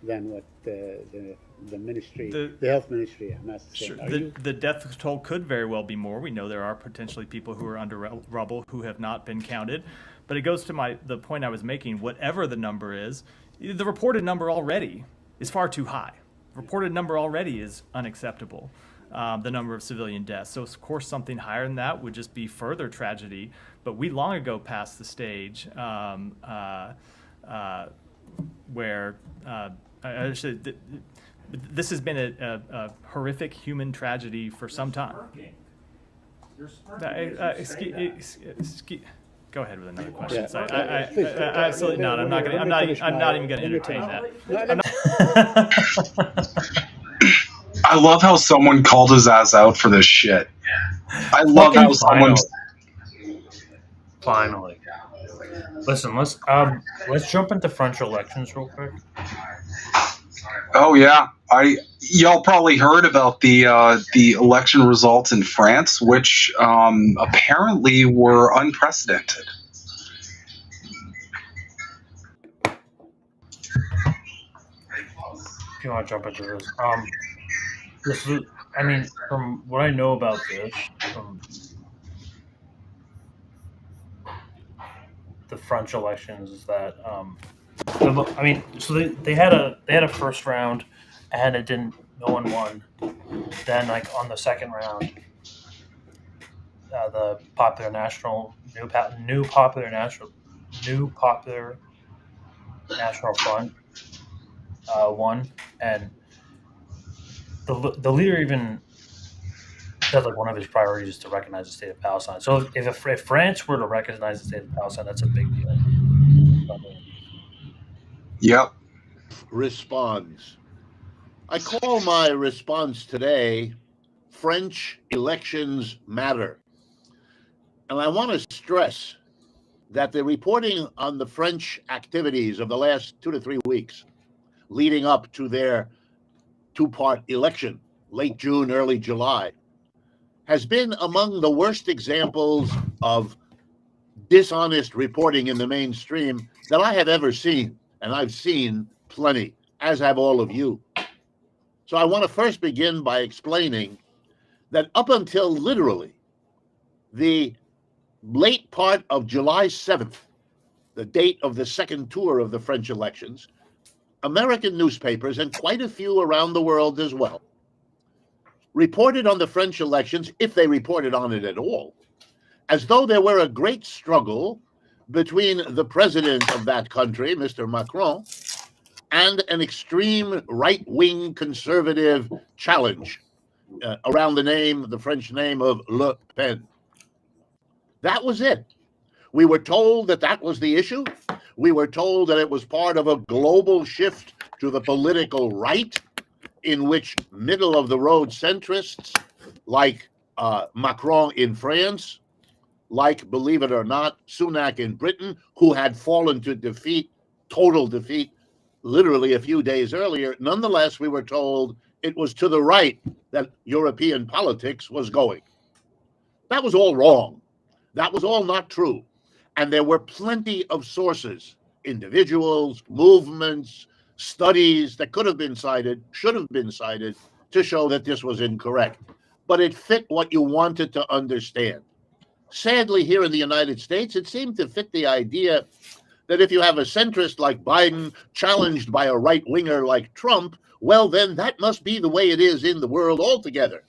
than what the ministry, the health ministry, has said. Sure. The death toll could very well be more. We know there are potentially people who are under rubble who have not been counted. But it goes to the point I was making. Whatever the number is, the reported number already is far too high. The reported number already is unacceptable, the number of civilian deaths. So, of course, something higher than that would just be further tragedy. But we long ago passed the stage where this has been a horrific human tragedy for some time. Go ahead with another question. Yeah. I absolutely not. I'm not even going to entertain that. I love how someone called his ass out for this shit. I love how someone. Finally. Listen, let's jump into French elections real quick. Oh yeah, y'all probably heard about the election results in France, which apparently were unprecedented. If you want to jump into this, I mean, from what I know about this, from the French elections, is that so they had a first round, and it didn't. No one won. Then, like on the second round, the new popular national front won, and the leader even said like one of his priorities is to recognize the state of Palestine. So if France were to recognize the state of Palestine, that's a big deal. Yep. Responds. I call my response today, French elections matter. And I want to stress that the reporting on the French activities of the last 2 to 3 weeks leading up to their two-part election, late June, early July, has been among the worst examples of dishonest reporting in the mainstream that I have ever seen. And I've seen plenty, as have all of you. So I want to first begin by explaining that up until literally the late part of July 7th, the date of the second tour of the French elections, American newspapers, and quite a few around the world as well, reported on the French elections, if they reported on it at all, as though there were a great struggle between the president of that country, Mr. Macron, and an extreme right-wing conservative challenge around the French name of Le Pen. That was it. We were told that that was the issue. We were told that it was part of a global shift to the political right, in which middle-of-the-road centrists like Macron in France, like, believe it or not, Sunak in Britain, who had fallen to defeat, total defeat, literally a few days earlier. Nonetheless, we were told it was to the right that European politics was going. That was all wrong. That was all not true. And there were plenty of sources, individuals, movements, studies that could have been cited, should have been cited, to show that this was incorrect. But it fit what you wanted to understand. Sadly, here in the United States, it seemed to fit the idea that if you have a centrist like Biden challenged by a right-winger like Trump, well, then that must be the way it is in the world altogether.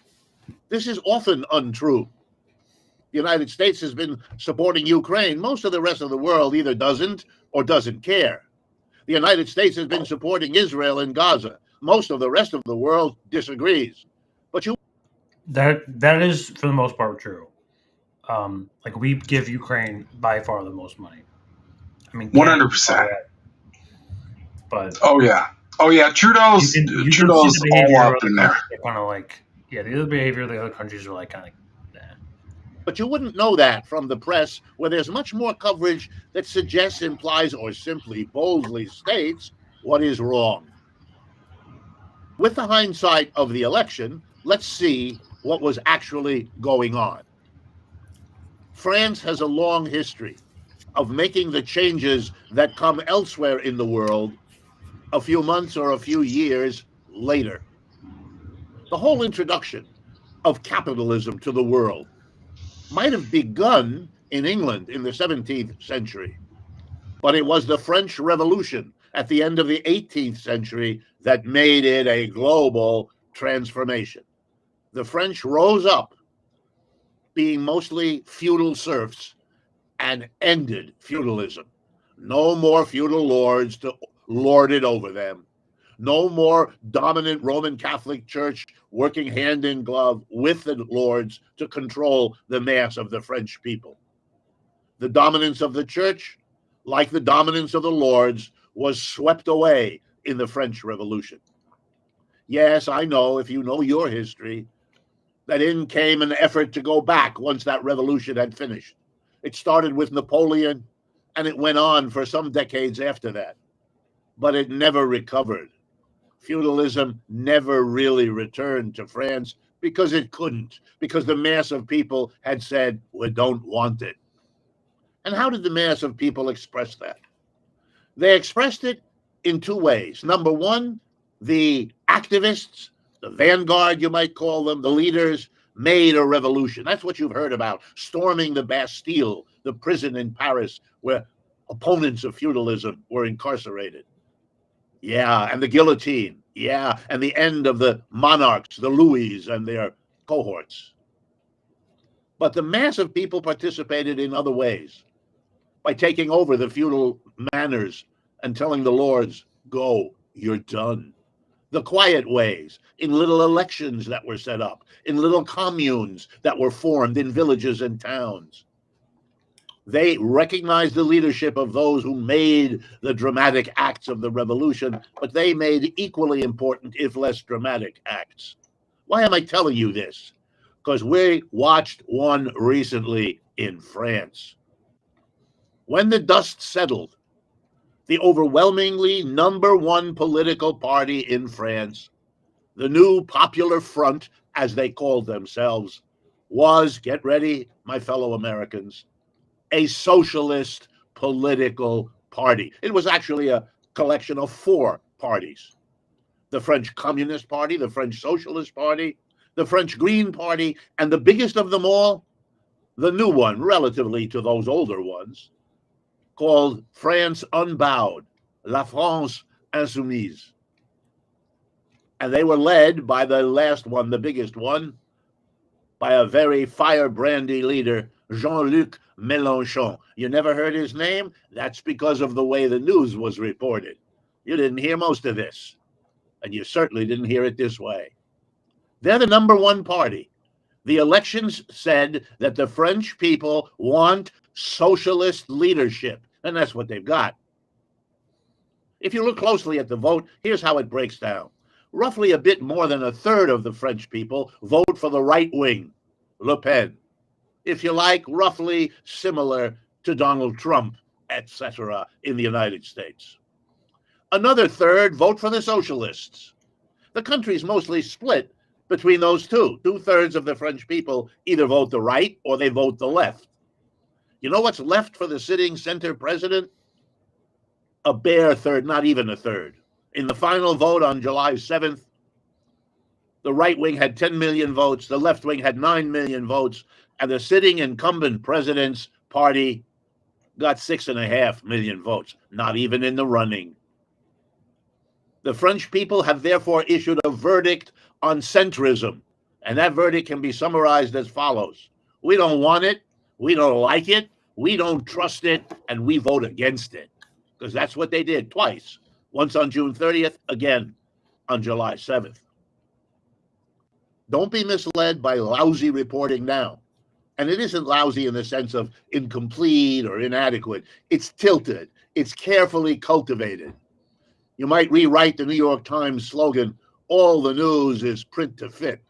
This is often untrue. The United States has been supporting Ukraine. Most of the rest of the world either doesn't or doesn't care. The United States has been supporting Israel in Gaza. Most of the rest of the world disagrees. But that is, for the most part, true. Like, we give Ukraine by far the most money. I mean, 100%. But oh yeah, Trudeau's all up in there. Kind of like, yeah, the other behavior of the other countries are like kind of. But you wouldn't know that from the press, where there's much more coverage that suggests, implies, or simply boldly states what is wrong. With the hindsight of the election, let's see what was actually going on. France has a long history of making the changes that come elsewhere in the world a few months or a few years later. The whole introduction of capitalism to the world might have begun in England in the 17th century, but it was the French Revolution at the end of the 18th century that made it a global transformation. The French rose up, being mostly feudal serfs, and ended feudalism. No more feudal lords to lord it over them. No more dominant Roman Catholic Church working hand in glove with the lords to control the mass of the French people. The dominance of the church, like the dominance of the lords, was swept away in the French Revolution. Yes, I know, if you know your history, that in came an effort to go back once that revolution had finished. It started with Napoleon, and it went on for some decades after that. But it never recovered. Feudalism never really returned to France because it couldn't, because the mass of people had said, we don't want it. And how did the mass of people express that? They expressed it in two ways. Number one, the activists, the vanguard, you might call them, the leaders, made a revolution. That's what you've heard about, storming the Bastille, the prison in Paris where opponents of feudalism were incarcerated. Yeah, and the guillotine. Yeah, and the end of the monarchs, the Louis and their cohorts. But the mass of people participated in other ways, by taking over the feudal manners and telling the lords, go, you're done. The quiet ways, in little elections that were set up, in little communes that were formed in villages and towns. They recognized the leadership of those who made the dramatic acts of the revolution, but they made equally important, if less dramatic, acts. Why am I telling you this? Because we watched one recently in France. When the dust settled, the overwhelmingly number one political party in France, the new Popular Front, as they called themselves, was, get ready, my fellow Americans, a socialist political party. It was actually a collection of four parties: the French Communist Party, the French Socialist Party, the French Green Party, and the biggest of them all, the new one, relatively to those older ones, called France Unbowed, La France Insoumise. And they were led by the last one, the biggest one, by a very firebrandy leader, Jean-Luc Mélenchon. You never heard his name? That's because of the way the news was reported. You didn't hear most of this, and you certainly didn't hear it this way. They're the number one party. The elections said that the French people want socialist leadership, and that's what they've got. If you look closely at the vote, here's how it breaks down. Roughly a bit more than a third of the French people vote for the right wing, Le Pen. If you like, roughly similar to Donald Trump, etc., in the United States. Another third vote for the socialists. The country's mostly split between those two. 2/3 of the French people either vote the right or they vote the left. You know what's left for the sitting center president? A bare third, not even a third. In the final vote on July 7th, the right wing had 10 million votes, the left wing had 9 million votes, and the sitting incumbent president's party got 6.5 million votes, not even in the running. The French people have therefore issued a verdict on centrism, and that verdict can be summarized as follows. We don't want it, we don't like it, we don't trust it, and we vote against it. Because that's what they did twice. Once on June 30th, again on July 7th. Don't be misled by lousy reporting now. And it isn't lousy in the sense of incomplete or inadequate. It's tilted. It's carefully cultivated. You might rewrite the New York Times slogan, all the news is print to fit,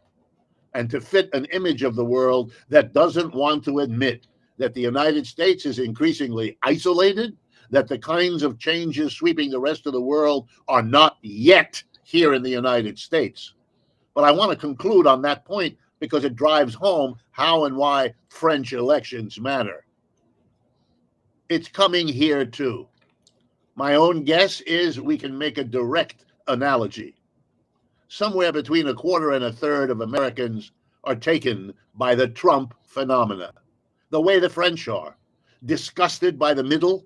and to fit an image of the world that doesn't want to admit that the United States is increasingly isolated, that the kinds of changes sweeping the rest of the world are not yet here in the United States. But I want to conclude on that point because it drives home how and why French elections matter. It's coming here too. My own guess is we can make a direct analogy. Somewhere between a quarter and a third of Americans are taken by the Trump phenomena, the way the French are, disgusted by the middle,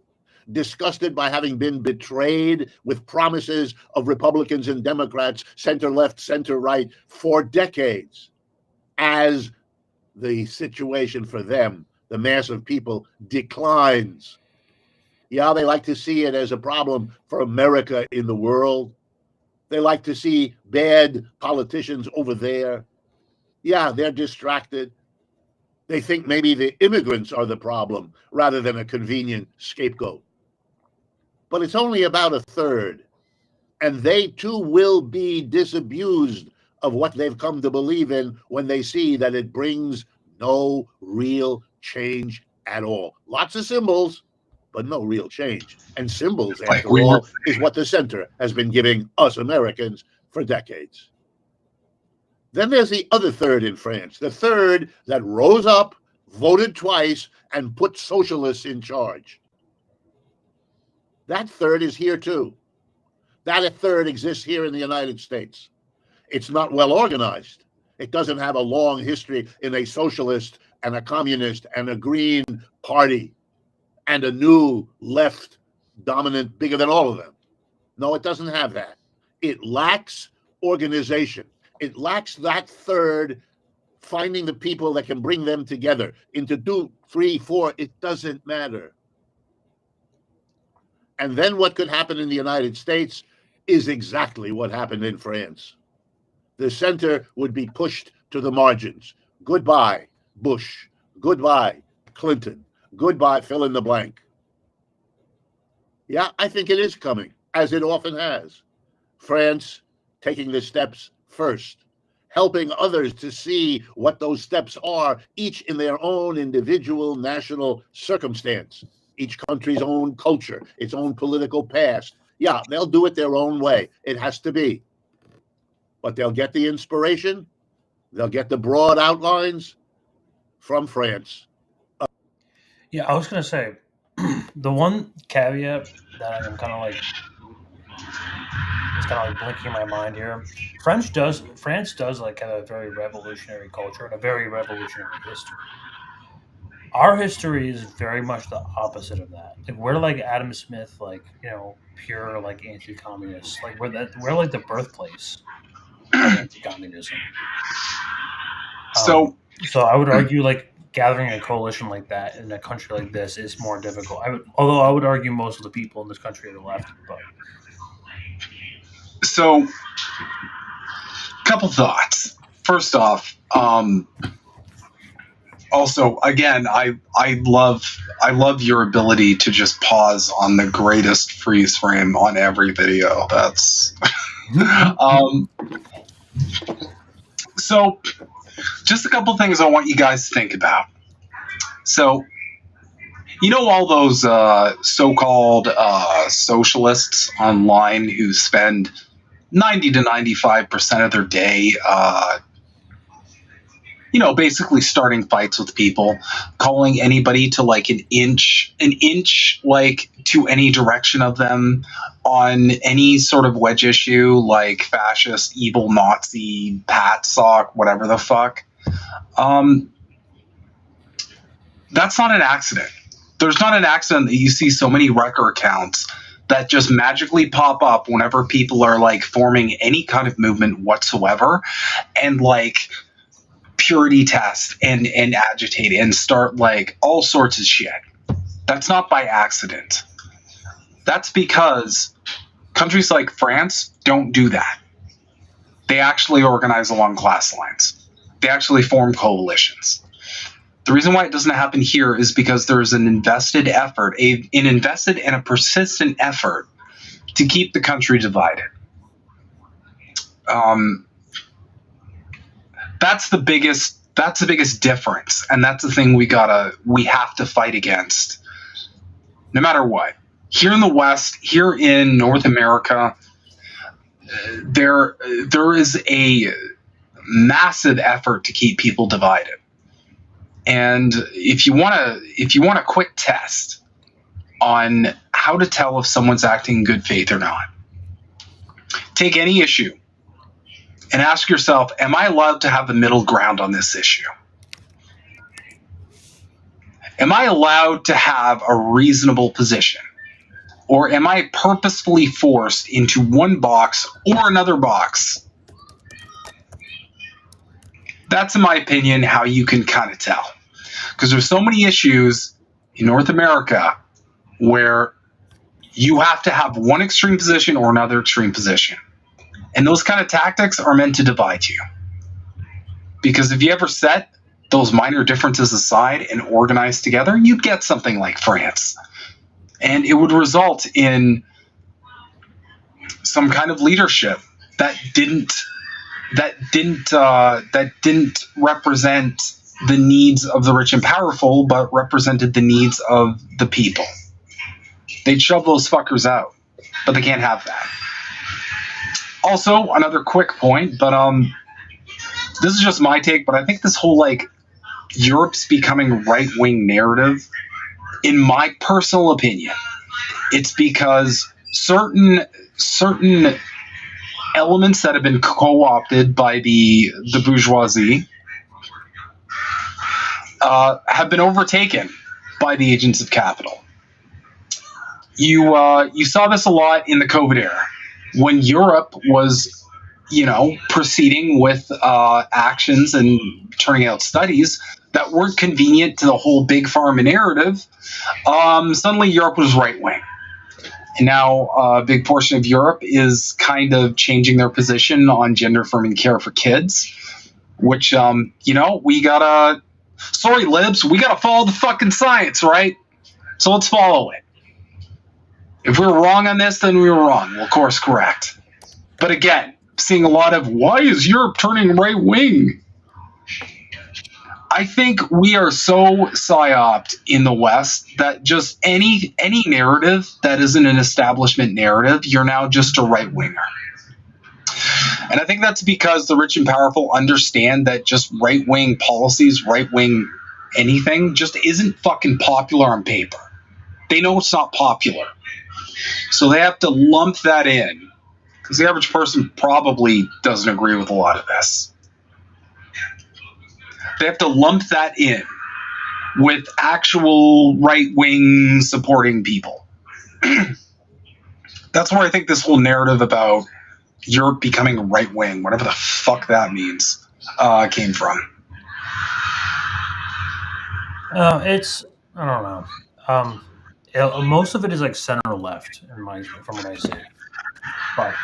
disgusted by having been betrayed with promises of Republicans and Democrats, center left, center right, for decades, as the situation for them, the mass of people, declines. Yeah, they like to see it as a problem for America in the world. They like to see bad politicians over there. Yeah, they're distracted. They think maybe the immigrants are the problem rather than a convenient scapegoat. But it's only about a third. And they too will be disabused of what they've come to believe in when they see that it brings no real change at all. Lots of symbols, but no real change. And symbols, after all, is what the center has been giving us Americans for decades. Then there's the other third in France, the third that rose up, voted twice, and put socialists in charge. That third is here too. That third exists here in the United States. It's not well organized. It doesn't have a long history in a socialist and a communist and a green party and a new left dominant bigger than all of them. No, it doesn't have that. It lacks organization. It lacks that third, finding the people that can bring them together into 2, 3, 4. It doesn't matter. And then what could happen in the United States is exactly what happened in France. The center would be pushed to the margins. Goodbye, Bush. Goodbye, Clinton. Goodbye, fill in the blank. Yeah, I think it is coming, as it often has. France taking the steps first, helping others to see what those steps are, each in their own individual national circumstance, each country's own culture, its own political past. Yeah, they'll do it their own way. It has to be. But they'll get the inspiration, they'll get the broad outlines from France. Yeah, I was going to say, the one caveat that I'm kind of like, it's kind of like blinking my mind here. France does like have a very revolutionary culture and a very revolutionary history. Our history is very much the opposite of that. Like we're like Adam Smith, like, you know, pure like anti-communist. Like we're like the birthplace of anti-communism. So I would argue like gathering a coalition like that in a country like this is more difficult. Although I would argue most of the people in this country are the left. But so, couple thoughts. First off, also, again, I love your ability to just pause on the greatest freeze frame on every video. That's so just a couple things I want you guys to think about. So, you know all those so-called socialists online who spend 90 to 95% of their day basically starting fights with people, calling anybody to like an inch like to any direction of them on any sort of wedge issue, like fascist, evil, Nazi, pat sock, whatever the fuck. That's not an accident. There's not an accident that you see so many wrecker accounts that just magically pop up whenever people are like forming any kind of movement whatsoever and like purity test and agitate and start like all sorts of shit. That's not by accident. That's because countries like France don't do that. They actually organize along class lines. They actually form coalitions. The reason why it doesn't happen here is because there's an invested effort, an invested and a persistent effort to keep the country divided. That's the biggest difference, and that's the thing we have to fight against, no matter what. Here in the West, here in North America, there is a massive effort to keep people divided. And if you want a quick test on how to tell if someone's acting in good faith or not, take any issue and ask yourself, am I allowed to have the middle ground on this issue? Am I allowed to have a reasonable position? Or am I purposefully forced into one box or another box? That's, in my opinion, how you can kind of tell. Because there's so many issues in North America where you have to have one extreme position or another extreme position. And those kind of tactics are meant to divide you. Because if you ever set those minor differences aside and organize together, you'd get something like France. And it would result in some kind of leadership that didn't represent the needs of the rich and powerful, but represented the needs of the people. They'd shove those fuckers out, but they can't have that. Also, another quick point, but this is just my take, but I think this whole Europe's becoming right-wing narrative, in my personal opinion, it's because certain elements that have been co-opted by the bourgeoisie have been overtaken by the agents of capital. You saw this a lot in the COVID era when Europe was, proceeding with actions and turning out studies that weren't convenient to the whole big pharma narrative. Suddenly Europe was right-wing. And now a big portion of Europe is kind of changing their position on gender-affirming care for kids, which, we gotta... Sorry, libs, we gotta follow the fucking science, right? So let's follow it. If we were wrong on this, then we were wrong. We'll course correct. But again, seeing a lot of, why is Europe turning right-wing? I think we are so psyoped in the West that just any narrative that isn't an establishment narrative, you're now just a right-winger. And I think that's because the rich and powerful understand that just right-wing policies, right-wing anything, just isn't fucking popular on paper. They know it's not popular. So they have to lump that in, because the average person probably doesn't agree with a lot of this. They have to lump that in with actual right-wing supporting people. That's where I think this whole narrative about Europe becoming right-wing, whatever the fuck that means, came from. I don't know. Most of it is center-left, from what I see. But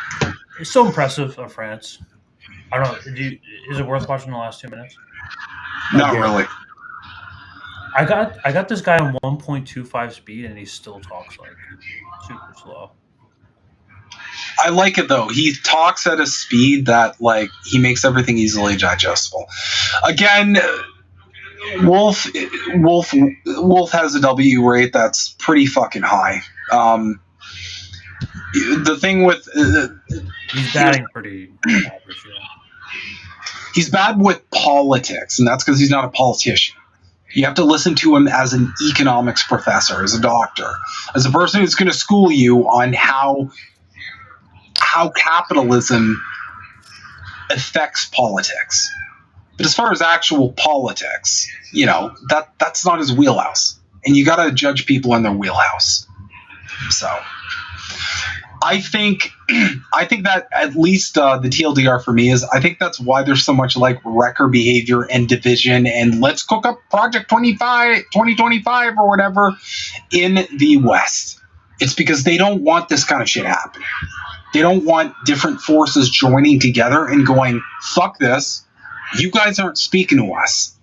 it's so impressive of France. I don't know. Is it worth watching the last 2 minutes? Not really. I got this guy on 1.25 speed, and he still talks super slow. I like it though. He talks at a speed that he makes everything easily digestible. Again, Wolf has a W rate that's pretty fucking high. The thing with he's batting pretty average. Yeah. He's bad with politics, and that's because he's not a politician. You have to listen to him as an economics professor, as a doctor, as a person who's going to school you on how capitalism affects politics. But as far as actual politics, that's not his wheelhouse. And you got to judge people in their wheelhouse. So I think that at least the TLDR for me is I think that's why there's so much wrecker behavior and division and let's cook up Project 2025 or whatever in the West. It's because they don't want this kind of shit happening. They don't want different forces joining together and going, fuck this. You guys aren't speaking to us.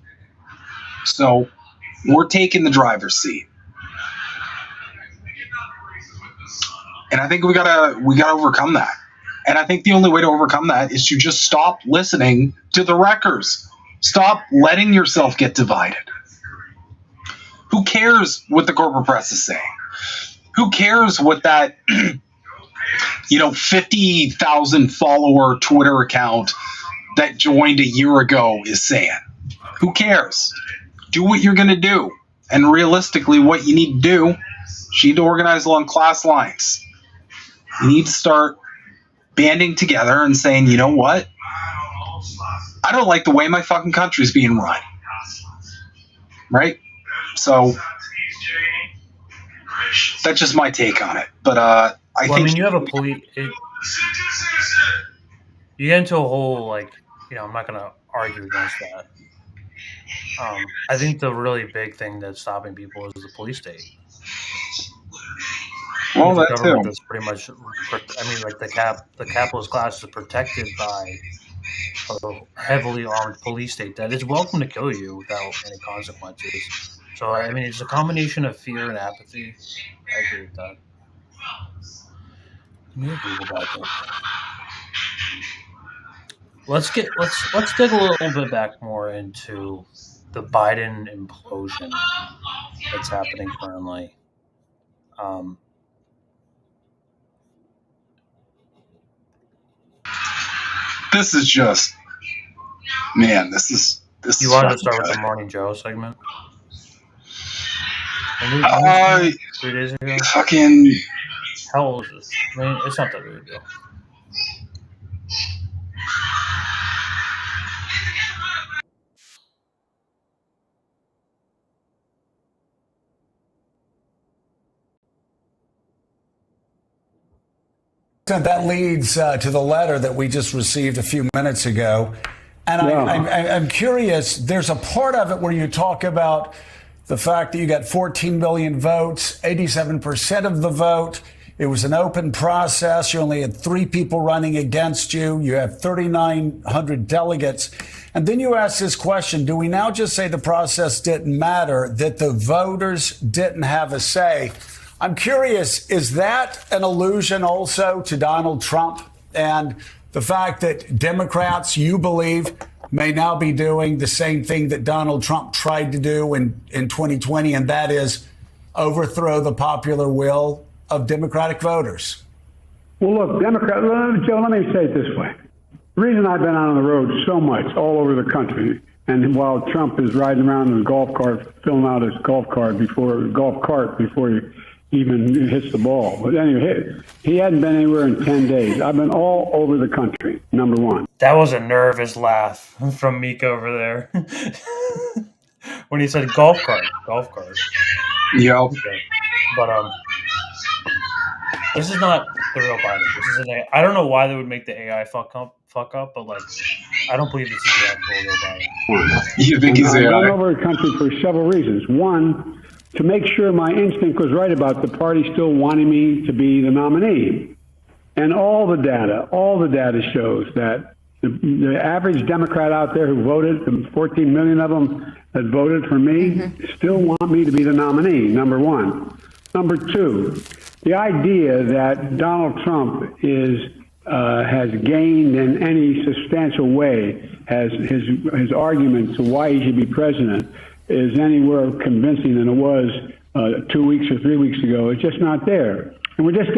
So we're taking the driver's seat. And I think we gotta overcome that. And I think the only way to overcome that is to just stop listening to the wreckers. Stop letting yourself get divided. Who cares what the corporate press is saying? Who cares what that 50,000 follower Twitter account that joined a year ago is saying? Who cares? Do what you're going to do. And realistically, what you need to do is you need to organize along class lines. You need to start banding together and saying, you know what? I don't like the way my fucking country's being run. Right? So that's just my take on it. But I think you have a police. You get into a whole I'm not going to argue against that. I think the really big thing that's stopping people is the police state. Well, the that government too. That's pretty much. The capitalist class is protected by a heavily armed police state that is welcome to kill you without any consequences. So, I mean, it's a combination of fear and apathy. I agree with that. Let me Google that. Let's dig a little bit back more into the Biden implosion that's happening currently. This is just, man. This is. You wanted to start with the Morning Joe segment? 3 days ago. Fucking. How old is this? I mean, it's not that big a deal. That leads to the letter that we just received a few minutes ago. And I'm curious, there's a part of it where you talk about the fact that you got 14 million votes, 87% of the vote. It was an open process. You only had 3 people running against you. You have 3,900 delegates. And then you ask this question, do we now just say the process didn't matter, that the voters didn't have a say? I'm curious, is that an allusion also to Donald Trump and the fact that Democrats, you believe, may now be doing the same thing that Donald Trump tried to do in 2020, and that is overthrow the popular will of Democratic voters? Well, look, Joe, let me say it this way. The reason I've been out on the road so much all over the country, and while Trump is riding around in his golf cart, filling out his golf cart before he even hits the ball. But anyway, he hadn't been anywhere in 10 days. I've been all over the country, number one. That was a nervous laugh from Meek over there. When he said golf cart. Yep. Okay. But this is not the real Biden. This is an AI. I don't know why they would make the AI fuck up, but like, I don't believe this is the actual real Biden. You think he's AI? I've been over the country for several reasons. One, to make sure my instinct was right about the party still wanting me to be the nominee. And all the data shows that the average Democrat out there who voted, the 14 million of them that voted for me, still want me to be the nominee, number one. Number two, the idea that Donald Trump has gained in any substantial way, has his argument to why he should be president, is anywhere convincing than it was 2 weeks or 3 weeks ago. It's just not there. And we're just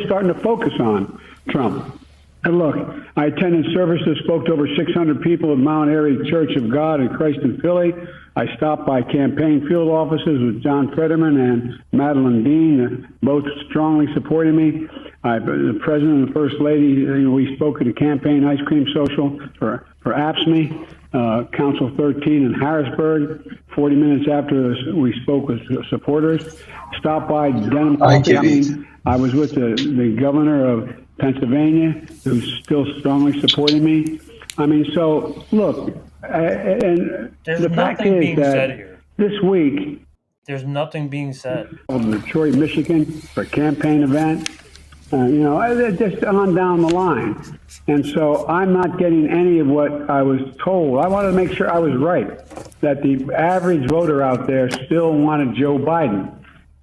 starting to focus on Trump. And look, I attended services, spoke to over 600 people at Mount Airy Church of God in Christ in Philly. I stopped by campaign field offices with John Fetterman and Madeline Dean, both strongly supporting me. The president and the first lady, we spoke at a campaign ice cream social for APSME. Council 13 in Harrisburg. 40 minutes after we spoke with supporters, stopped by Denham Coffee. I was with the governor of Pennsylvania, who's still strongly supporting me. I mean, so look, and the fact is that this week, there's nothing being said. Detroit, Michigan, for a campaign event. Just on down the line. And so I'm not getting any of what I was told. I wanted to make sure I was right, that the average voter out there still wanted Joe Biden.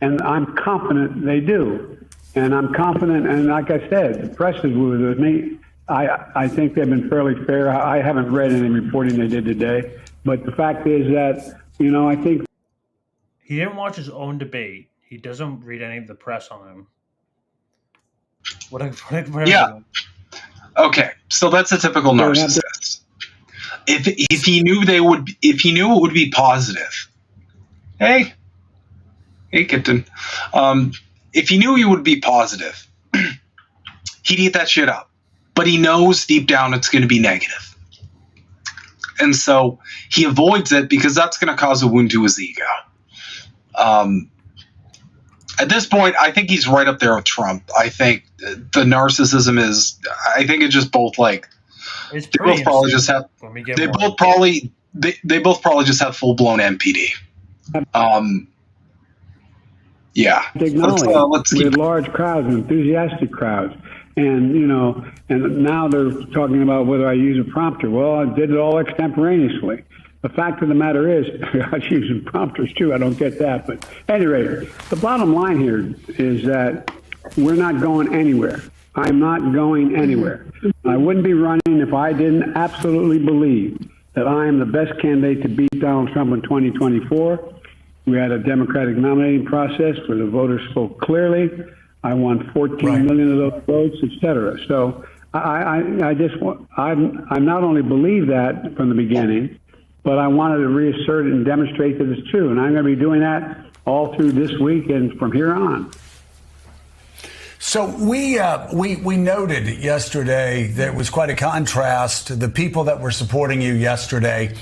And I'm confident they do. And I'm confident, and like I said, the press is with me. I think they've been fairly fair. I haven't read any reporting they did today. But the fact is that, I think... He didn't watch his own debate. He doesn't read any of the press on him. Yeah. Okay, so that's a typical narcissist. If he knew it would be positive. Hey, Kipton. If he knew he would be positive, he'd eat that shit up. But he knows deep down it's going to be negative, and so he avoids it because that's going to cause a wound to his ego. At this point, I think he's right up there with Trump. I think the narcissism is. I think it's just both like they both probably just have. They both probably just have full blown MPD. Yeah. Let's keep large crowds, enthusiastic crowds, And, and now they're talking about whether I use a prompter. Well, I did it all extemporaneously. The fact of the matter is, I was using prompters too. I don't get that. But at any rate, the bottom line here is that we're not going anywhere. I'm not going anywhere. I wouldn't be running if I didn't absolutely believe that I am the best candidate to beat Donald Trump in 2024. We had a Democratic nominating process where the voters spoke clearly. I won 14 million of those votes, et cetera. So I not only believe that from the beginning, but I wanted to reassert it and demonstrate that it's true. And I'm going to be doing that all through this week and from here on. So we noted yesterday there was quite a contrast to the people that were supporting you yesterday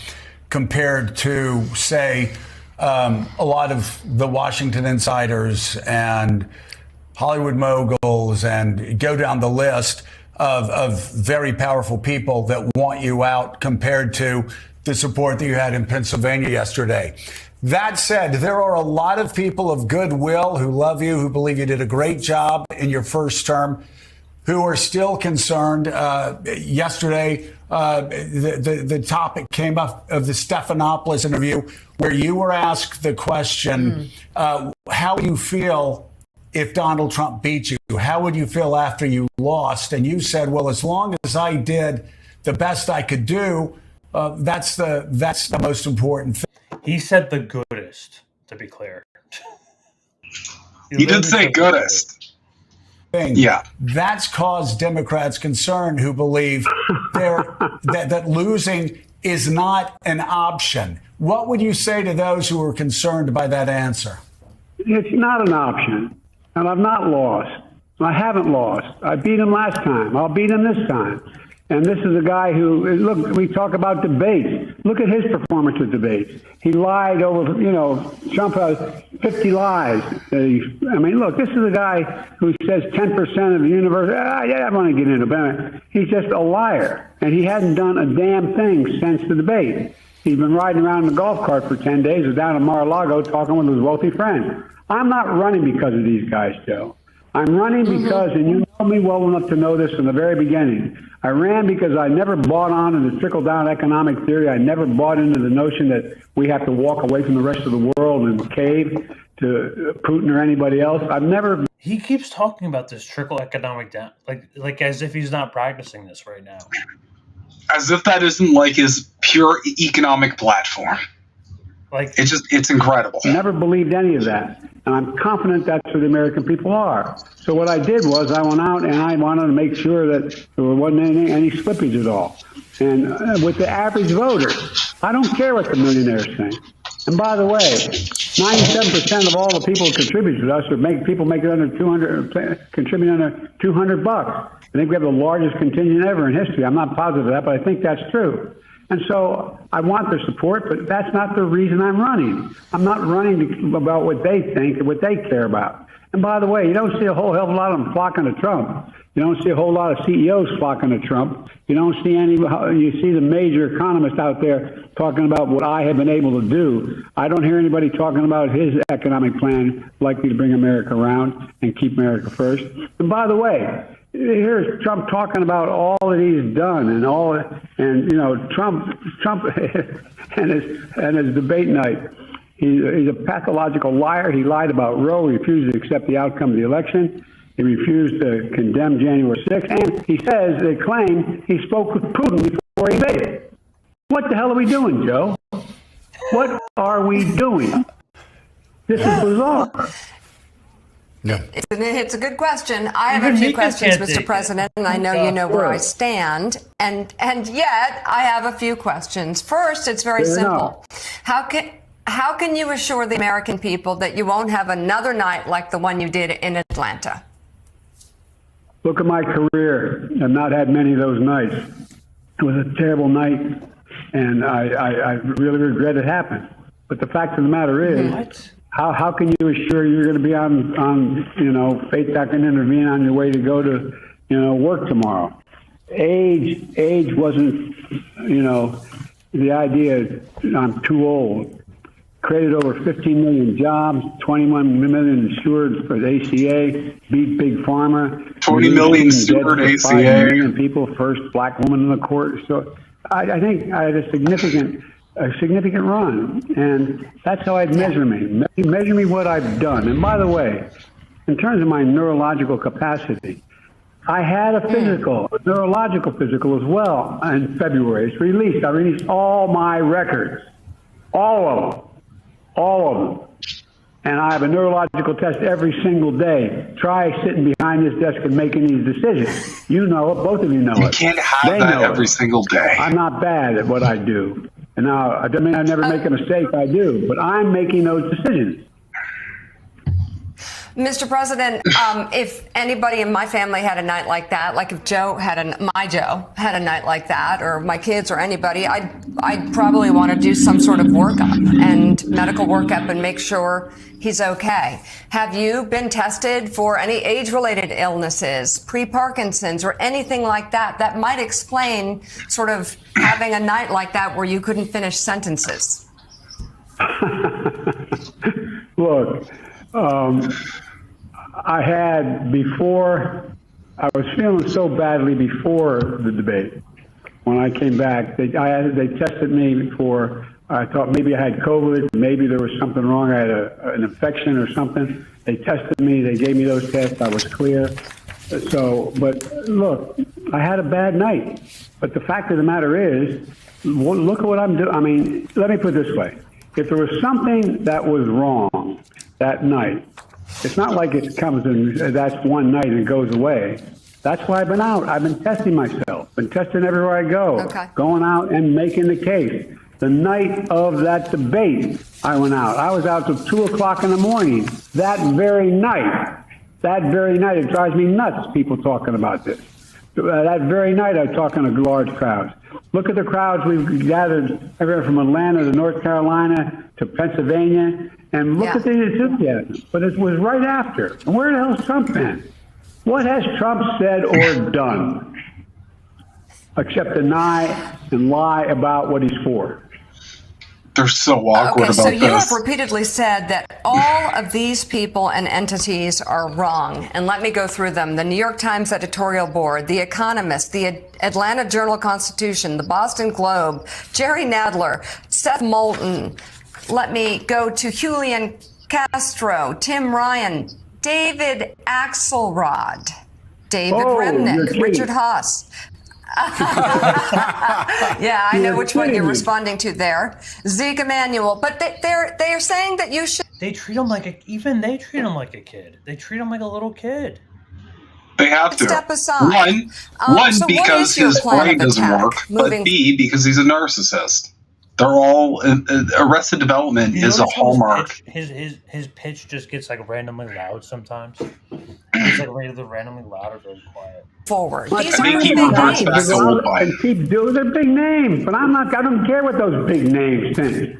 compared to, say, a lot of the Washington insiders and Hollywood moguls, and go down the list of very powerful people that want you out compared to the support that you had in Pennsylvania yesterday. That said, there are a lot of people of goodwill who love you, who believe you did a great job in your first term, who are still concerned. Yesterday, the topic came up of the Stephanopoulos interview, where you were asked the question, how do you feel if Donald Trump beat you? How would you feel after you lost? And you said, well, as long as I did the best I could do, that's the most important thing. He said the goodest, to be clear. He did say goodest. Yeah. That's caused Democrats concern, who believe that losing is not an option. What would you say to those who are concerned by that answer? It's not an option. And I've not lost. I haven't lost. I beat him last time. I'll beat him this time. And this is a guy who, look, we talk about debates. Look at his performance at debates. He lied over, Trump has 50 lies. I mean, look, this is a guy who says 10% of the universe. I don't want to get into it. He's just a liar. And he hadn't done a damn thing since the debate. He's been riding around in a golf cart for 10 days or down in Mar-a-Lago talking with his wealthy friends. I'm not running because of these guys, Joe. I'm running because, and you know me well enough to know this from the very beginning, I ran because I never bought on to the trickle-down economic theory. I never bought into the notion that we have to walk away from the rest of the world and cave to Putin or anybody else. I've never... He keeps talking about this trickle economic down, like as if he's not practicing this right now. As if that isn't like his pure economic platform. Like it's incredible. I never believed any of that. And I'm confident that's who the American people are. So what I did was I went out and I wanted to make sure that there wasn't any slippage at all. And with the average voter, I don't care what the millionaires think. And by the way, 97% of all the people who contribute to us are people make it under 200, contribute under $200. I think we have the largest contingent ever in history. I'm not positive of that, but I think that's true. And so I want their support, but that's not the reason I'm running. I'm not running about what they think and what they care about. And by the way, you don't see a whole hell of a lot of them flocking to Trump. You don't see a whole lot of CEOs flocking to Trump. You don't see you see the major economists out there talking about what I have been able to do. I don't hear anybody talking about his economic plan likely to bring America around and keep America first. And by the way, here's Trump talking about all that he's done and Trump and his debate night. He's a pathological liar. He lied about Roe. He refused to accept the outcome of the election. He refused to condemn January 6th. And he says, they claim he spoke with Putin before he invaded. What the hell are we doing, Joe? What are we doing? This is bizarre. No. It's a good question. I have a few questions, Mr. President, and I know you know where I stand. And yet, I have a few questions. First, it's very simple. How can you assure the American people that you won't have another night like the one you did in Atlanta? Look at my career. I've not had many of those nights. It was a terrible night, and I really regret it happened. But the fact of the matter is, how can you assure you're going to be on faith that can intervene on your way to go to, work tomorrow? Age wasn't, the idea I'm too old. created over 15 million jobs, 21 million insured for the ACA, beat Big Pharma. 20 million insured ACA. 5 million people, first black woman in the court. So I think I had a significant run, and that's how I'd measure me. Measure me what I've done. And by the way, in terms of my neurological capacity, I had a physical, a neurological physical as well in February. It's released. I released all my records, all of them. And I have a neurological test every single day. Try sitting behind this desk and making these decisions. You know it. Both of you know it. You can't have that every single day. I'm not bad at what I do. And now, I mean, I never make a mistake. I do. But I'm making those decisions. Mr. President, if anybody in my family had a night like that, like if my Joe had a night like that, or my kids or anybody, I'd probably want to do some sort of workup and medical workup and make sure he's okay. Have you been tested for any age-related illnesses, pre-Parkinson's, or anything like that that might explain sort of having a night like that where you couldn't finish sentences? Look, I had before, I was feeling so badly before the debate. When I came back, they tested me for, I thought maybe I had COVID, maybe there was something wrong, I had an infection or something. They tested me, they gave me those tests, I was clear. So, but look, I had a bad night. But the fact of the matter is, look at what I'm doing. I mean, let me put it this way. If there was something that was wrong that night, it's not like it comes and that's one night and it goes away. That's why I've been out. I've been testing myself, been testing everywhere I go, going out and making the case. The night of that debate, I went out. I was out till 2 o'clock in the morning that very night. That very night, it drives me nuts, people talking about this. That very night, I'm talking to large crowds. Look at the crowds we've gathered everywhere from Atlanta to North Carolina to Pennsylvania, and look at the enthusiasm. But it was right after. And where the hell's Trump been? What has Trump said or done except deny and lie about what he's for? They're so awkward about this. So you have repeatedly said that all of these people and entities are wrong. And let me go through them. The New York Times editorial board, The Economist, the Atlanta Journal-Constitution, the Boston Globe, Jerry Nadler, Seth Moulton. Let me go to Julian Castro, Tim Ryan, David Axelrod, David Remnick, Richard Haas. Yeah, I know which one you're responding to there. Zeke Emanuel, but they're saying that you should. They treat him like they treat him like a kid. They treat him like a little kid. They have to. Step aside. One because his brain doesn't work, but B, because he's a narcissist. They're all Arrested Development is a hallmark. His pitch just gets like randomly loud sometimes. It's like randomly loud or very quiet. Forward. These are big names. And keep doing their big names, but I don't care what those big names think.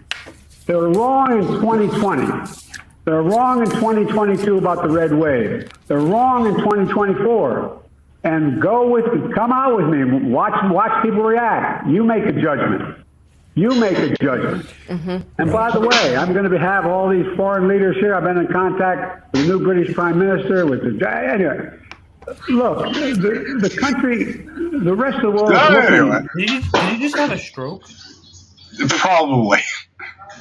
They were wrong in 2020. They're wrong in 2022 about the red wave. They're wrong in 2024. And come out with me. Watch people react. You make a judgment. You make a judgment. And by the way, I'm going to have all these foreign leaders here. I've been in contact with the new British Prime Minister, anyway. Look, the country, the rest of the world. Did he just have a stroke? Probably.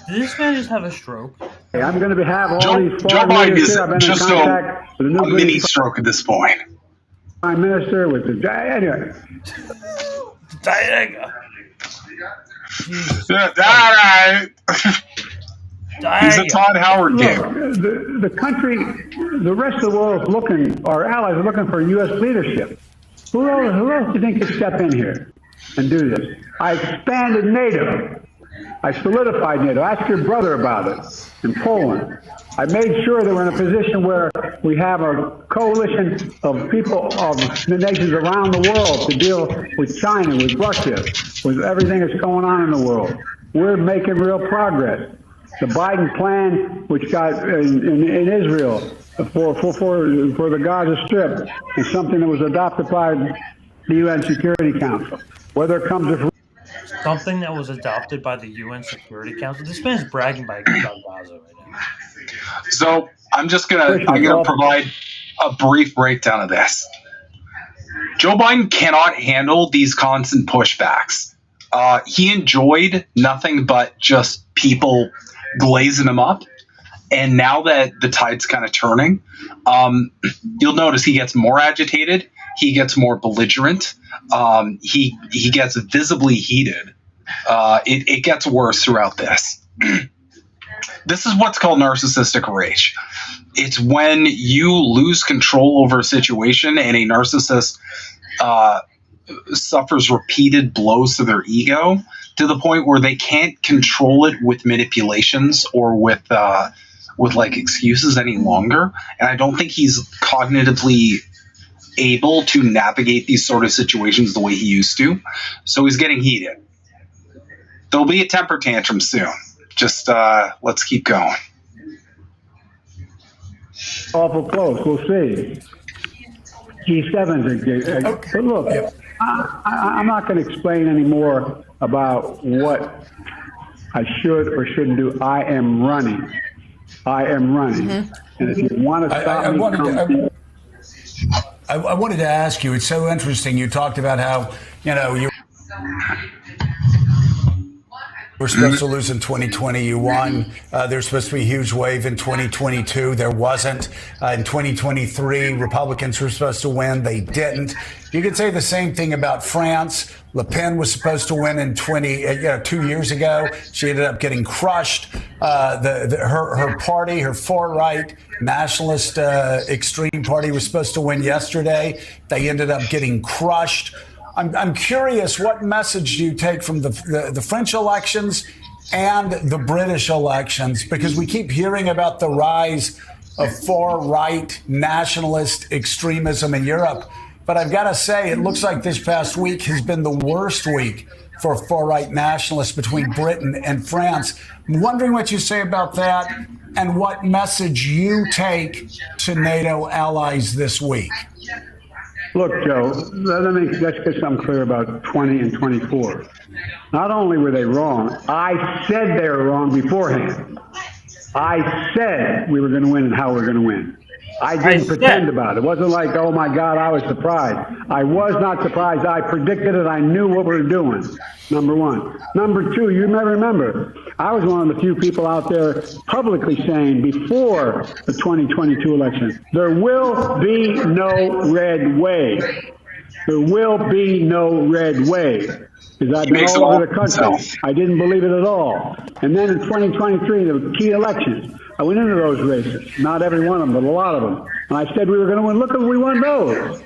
Did this man just have a stroke? I'm going to have all these Joe foreign Biden leaders is here. I've been just in contact with the new a mini stroke at this point. Prime Minister anyway. He's a Todd Howard game. The country, the rest of the world is looking, our allies are looking for U.S. leadership. Who else do you think could step in here and do this? I expanded NATO. I solidified NATO. Ask your brother about it in Poland. I made sure that we're in a position where we have a coalition of people, of the nations around the world to deal with China, with Russia, with everything that's going on in the world. We're making real progress. The Biden plan, which got in Israel for the Gaza Strip, is something that was adopted by the UN Security Council. Whether it comes to something that was adopted by the UN Security Council. This man's bragging about Gaza right now. So I'm gonna provide a brief breakdown of this. Joe Biden cannot handle these constant pushbacks. He enjoyed nothing but just people glazing him up. And now that the tide's kind of turning, you'll notice he gets more agitated. He gets more belligerent. He gets visibly heated. It gets worse throughout this. This is what's called narcissistic rage. It's when you lose control over a situation and a narcissist suffers repeated blows to their ego to the point where they can't control it with manipulations or with like excuses any longer. And I don't think he's cognitively able to navigate these sort of situations the way he used to. So he's getting heated. There'll be a temper tantrum soon. Just let's keep going. Awful close. We'll see. G7's but look, I'm not going to explain any more about what I should or shouldn't do. I am running. And if you want to stop I wanted to ask you, it's so interesting. You talked about how, you were supposed to lose in 2020. You won. There's supposed to be a huge wave in 2022. There wasn't. In 2023, Republicans were supposed to win. They didn't. You could say the same thing about France. Le Pen was supposed to win in 2 years ago. She ended up getting crushed. Her party, her far-right nationalist extreme party, was supposed to win yesterday. They ended up getting crushed. I'm curious, what message do you take from the French elections and the British elections? Because we keep hearing about the rise of far-right nationalist extremism in Europe. But I've got to say, it looks like this past week has been the worst week for far-right nationalists between Britain and France. I'm wondering what you say about that and what message you take to NATO allies this week. Look, Joe, let's get something clear about 20 and 24. Not only were they wrong, I said they were wrong beforehand. I said we were going to win and how we're going to win. I didn't pretend about it. It wasn't like, oh my God, I was surprised. I was not surprised. I predicted it. I knew what we were doing. Number one. Number two, you may remember, I was one of the few people out there publicly saying before the 2022 election, there will be no red wave. There will be no red wave. Because I've been all over the country. I didn't believe it at all. And then in 2023, the key elections, I went into those races. Not every one of them, but a lot of them. And I said we were going to win. Look, we won those.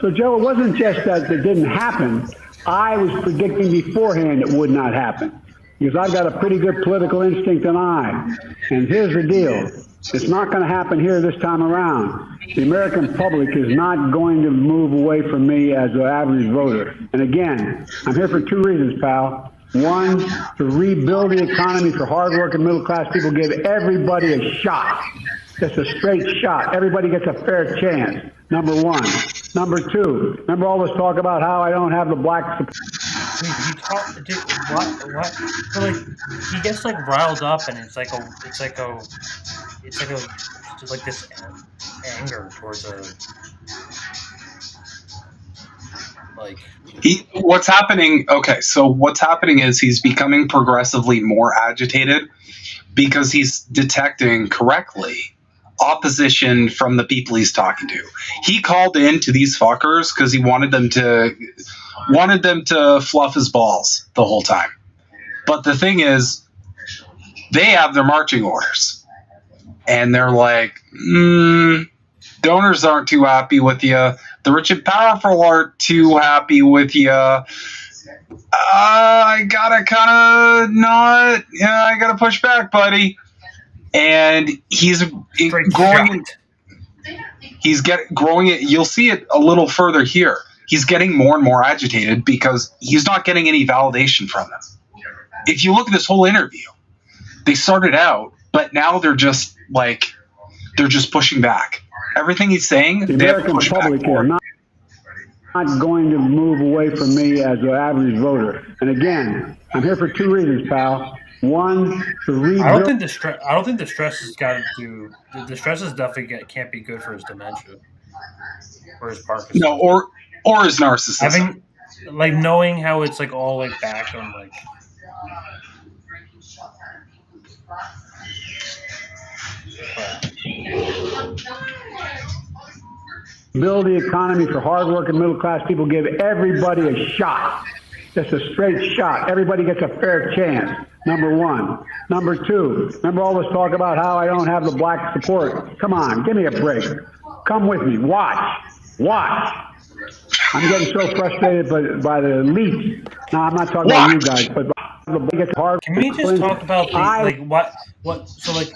So, Joe, it wasn't just that it didn't happen. I was predicting beforehand it would not happen. Because I've got a pretty good political instinct and eye. And here's the deal. It's not going to happen here this time around. The American public is not going to move away from me as an average voter. And again, I'm here for two reasons, pal. One, to rebuild the economy for hardworking middle-class people, give everybody a shot. Just a straight shot. Everybody gets a fair chance. Number one. Number two, remember all this talk about how I don't have the black What? So, like, he gets like riled up, and it's like this anger towards what's happening. Okay, so what's happening is he's becoming progressively more agitated because he's detecting correctly opposition from the people he's talking to. He called in to these fuckers because he wanted them to fluff his balls the whole time. But the thing is, they have their marching orders. And they're like, donors aren't too happy with you. The rich and powerful aren't too happy with you. I gotta I gotta push back, buddy. And he's growing it. You'll see it a little further here. He's getting more and more agitated because he's not getting any validation from them. If you look at this whole interview, they started out, but now they're just pushing back. Everything he's saying, the they have to American push public back for. not going to move away from me as an average voter. And again, I'm here for two reasons, pal. One, to rebuild. I don't think the stress has got to do. The stress is definitely can't be good for his dementia or his Parkinson's. No, or his narcissism. Having like knowing how it's like all like back on like. Build the economy for hardworking middle-class people. Give everybody a shot. Just a straight shot. Everybody gets a fair chance. Number one. Number two, remember all this talk about how I don't have the black support? Come on, give me a break. Come with me. Watch. I'm getting so frustrated by the elite. No, I'm not talking about you guys, but the biggest hard. Can we just talk about what? So like,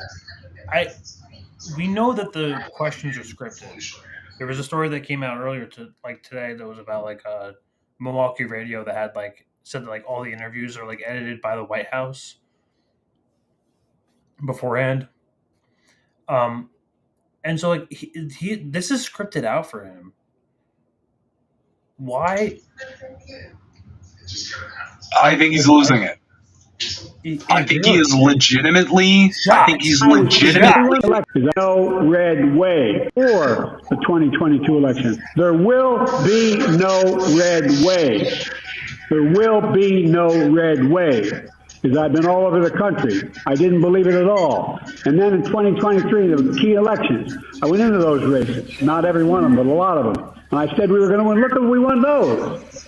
we know that the questions are scripted. There was a story that came out earlier today that was about like Milwaukee radio that had like said that like all the interviews are like edited by the White House beforehand. And so like he this is scripted out for him. Why? I think he's losing it. I think he is legitimately. No red wave for the 2022 election. There will be no red wave. There will be no red wave. Because I've been all over the country. I didn't believe it at all. And then in 2023, the key elections, I went into those races. Not every one of them, but a lot of them. And I said we were going to win. Look, we won those.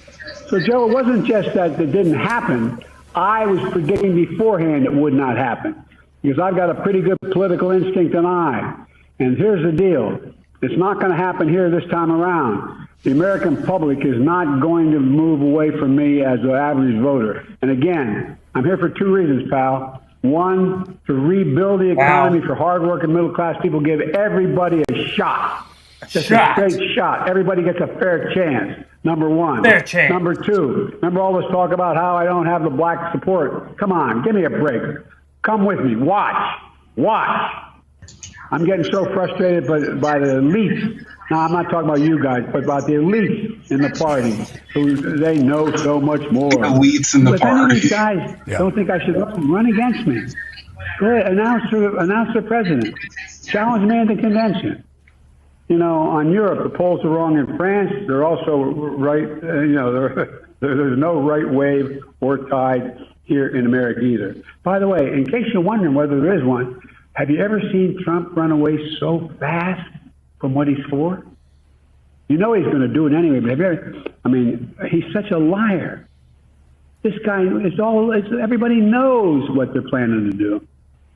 So, Joe, it wasn't just that it didn't happen. I was predicting beforehand it would not happen. Because I've got a pretty good political instinct and eye. And here's the deal. It's not going to happen here this time around. The American public is not going to move away from me as an average voter. And again, I'm here for two reasons, pal. One, to rebuild the economy for hardworking middle-class people. Give everybody a shot. Just a straight shot. Everybody gets a fair chance. Number one. Fair chance. Number two, remember all this talk about how I don't have the black support? Come on, give me a break. Come with me. Watch. I'm getting so frustrated by the elite. Now, I'm not talking about you guys, but about the elite in the party, who they know so much more. Elites in the party. If any of these guys Yeah. don't think I should run against me, go ahead, announce for president. Challenge me at the convention. You know, on Europe, the polls are wrong in France. They're also right, there's no right wave or tide here in America either. By the way, in case you're wondering whether there is one, have you ever seen Trump run away so fast from what he's for? You know he's going to do it anyway, but he's such a liar. This guy, everybody knows what they're planning to do.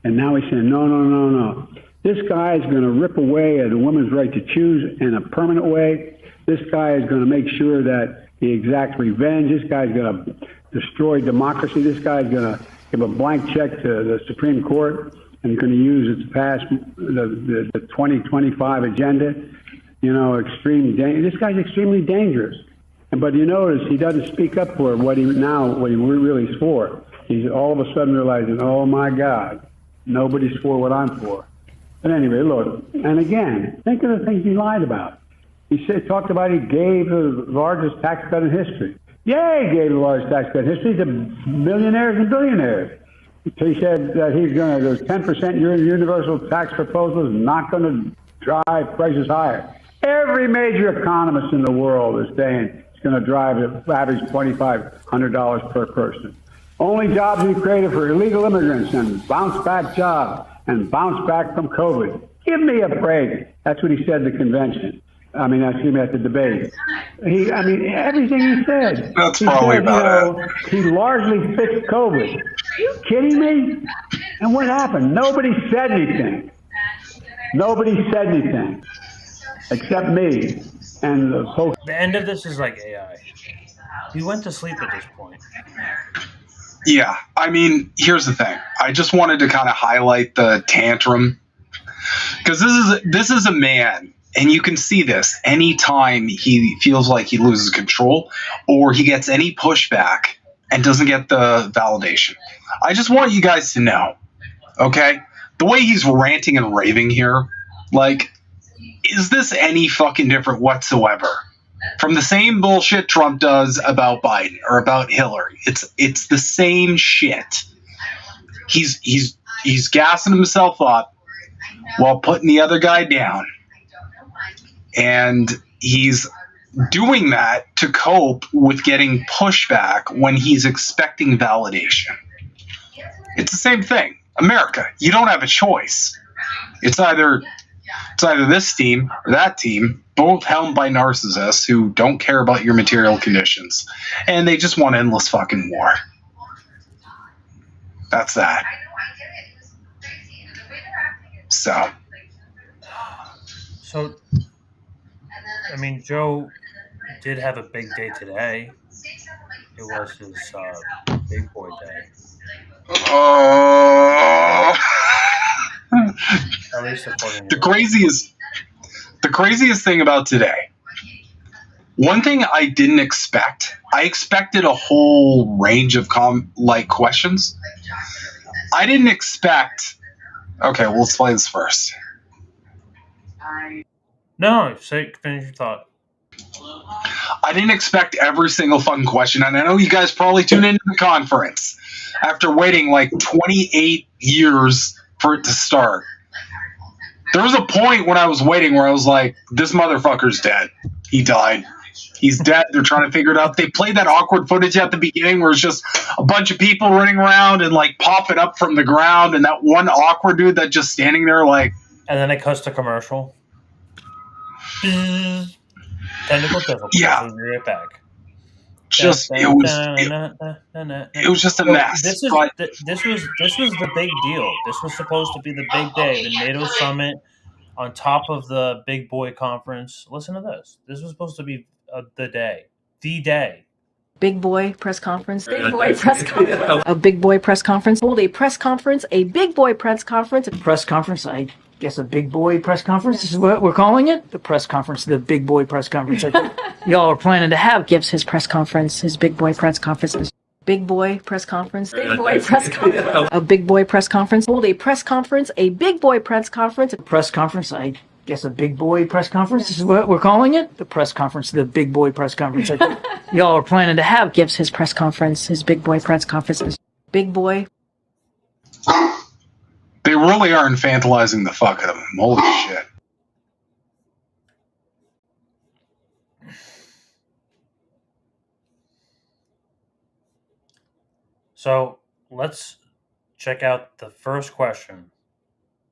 And now he's saying, no. This guy is going to rip away at a woman's right to choose in a permanent way. This guy is going to make sure that he exacts revenge. This guy's going to destroy democracy. This guy's going to give a blank check to the Supreme Court and going to use it to pass the 2025 agenda. You know, this guy's extremely dangerous. But you notice he doesn't speak up for what he really is for. He's all of a sudden realizing, oh my God, nobody's for what I'm for. But anyway, look, and again, think of the things he lied about. He talked about he gave the largest tax cut in history. Yeah, he gave the largest tax cut in history to millionaires and billionaires. So he said that the 10% universal tax proposal is not going to drive prices higher. Every major economist in the world is saying it's going to drive the average $2,500 per person. Only jobs we created for illegal immigrants and bounce back jobs and bounce back from COVID. Give me a break. That's what he said at the convention. At the debate. Everything he said. That's probably about it. He largely fixed COVID. Are you kidding me? And what happened? Nobody said anything. Except me and the folks. The end of this is like AI. He went to sleep at this point. Yeah, here's the thing. I just wanted to kind of highlight the tantrum because this is a man, and you can see this anytime he feels like he loses control or he gets any pushback and doesn't get the validation. I just want you guys to know, okay? The way he's ranting and raving here, like, is this any fucking different whatsoever from the same bullshit Trump does about Biden or about Hillary. It's the same shit. He's gassing himself up while putting the other guy down. And he's doing that to cope with getting pushback when he's expecting validation. It's the same thing. America, you don't have a choice. It's either this team or that team, both helmed by narcissists who don't care about your material conditions. And they just want endless fucking war. That's that. So, I mean, Joe did have a big day today. It was his big boy day. At least according to the craziest thing about today. One thing I didn't expect. I expected a whole range of questions. I didn't expect. Okay, well, let's play this first. No, finish your thought. I didn't expect every single fucking question, and I know you guys probably tuned into the conference after waiting like 28 years for it to start. There was a point when I was waiting where I was like, this motherfucker's dead. He died. He's dead. They're trying to figure it out. They played that awkward footage at the beginning where it's just a bunch of people running around and like popping up from the ground, and that one awkward dude that's just standing there like. And then it cuts to commercial. Technical difficulties. Yeah. We'll be right back. It was just a mess. This was the big deal. This was supposed to be the big day, the NATO summit on top of the big boy conference. Listen to this. This was supposed to be the day. Big boy press conference. Big boy press conference. A big boy press conference. Hold a press conference. A big boy press conference. Press conference. I guess a big boy press conference is what we're calling it. The press conference. The big boy press conference. Y'all are planning to have. Gives his press conference. His big boy press conference. Big boy press conference. Big boy press conference. A big boy press conference. Hold a press conference. A big boy press conference. Press conference. I guess a big boy press conference is what we're calling it. The press conference. The big boy press conference. Y'all are planning to have. Gives his press conference. His big boy press conference. Big boy. They really are infantilizing the fuck out of him. Holy shit. So let's check out the first question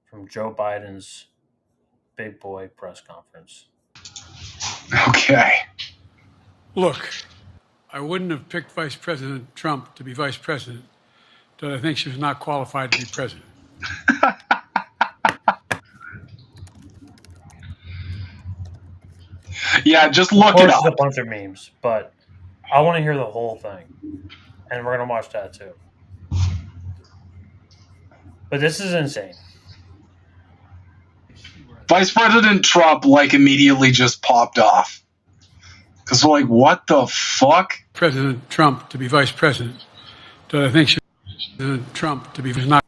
from Joe Biden's big boy press conference. Okay. Look, I wouldn't have picked Vice President Trump to be vice president, but I think she was not qualified to be president. Yeah, just look it up. A bunch of memes, but I want to hear the whole thing, and we're gonna watch that too. But this is insane. Vice President Trump immediately just popped off because we're like, what the fuck? President Trump to be vice president, but I think she President Trump to be not.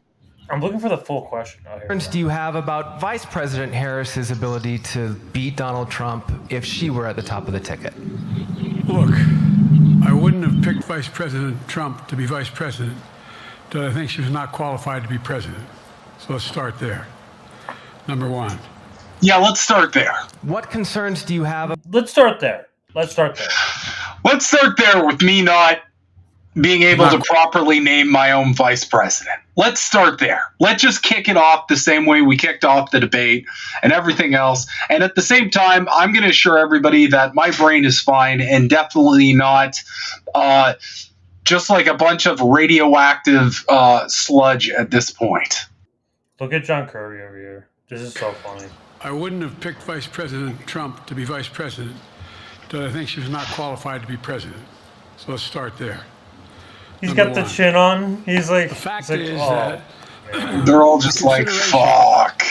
I'm looking for the full question. What do you have about Vice President Harris's ability to beat Donald Trump if she were at the top of the ticket? Look, I wouldn't have picked Vice President Trump to be vice president, but I think she was not qualified to be president. So let's start there. Number one. Yeah, let's start there. What concerns do you have? Let's start there. Let's start there with me not being able to properly name my own vice president. Let's start there. Let's just kick it off the same way we kicked off the debate and everything else. And at the same time, I'm going to assure everybody that my brain is fine and definitely not just like a bunch of radioactive sludge at this point. Look at John Kirby over here. This is so funny. I wouldn't have picked Vice President Trump to be vice president, but I think she was not qualified to be president. So let's start there. He's got the chin on. He's like, the fact is that they're all just like, fuck.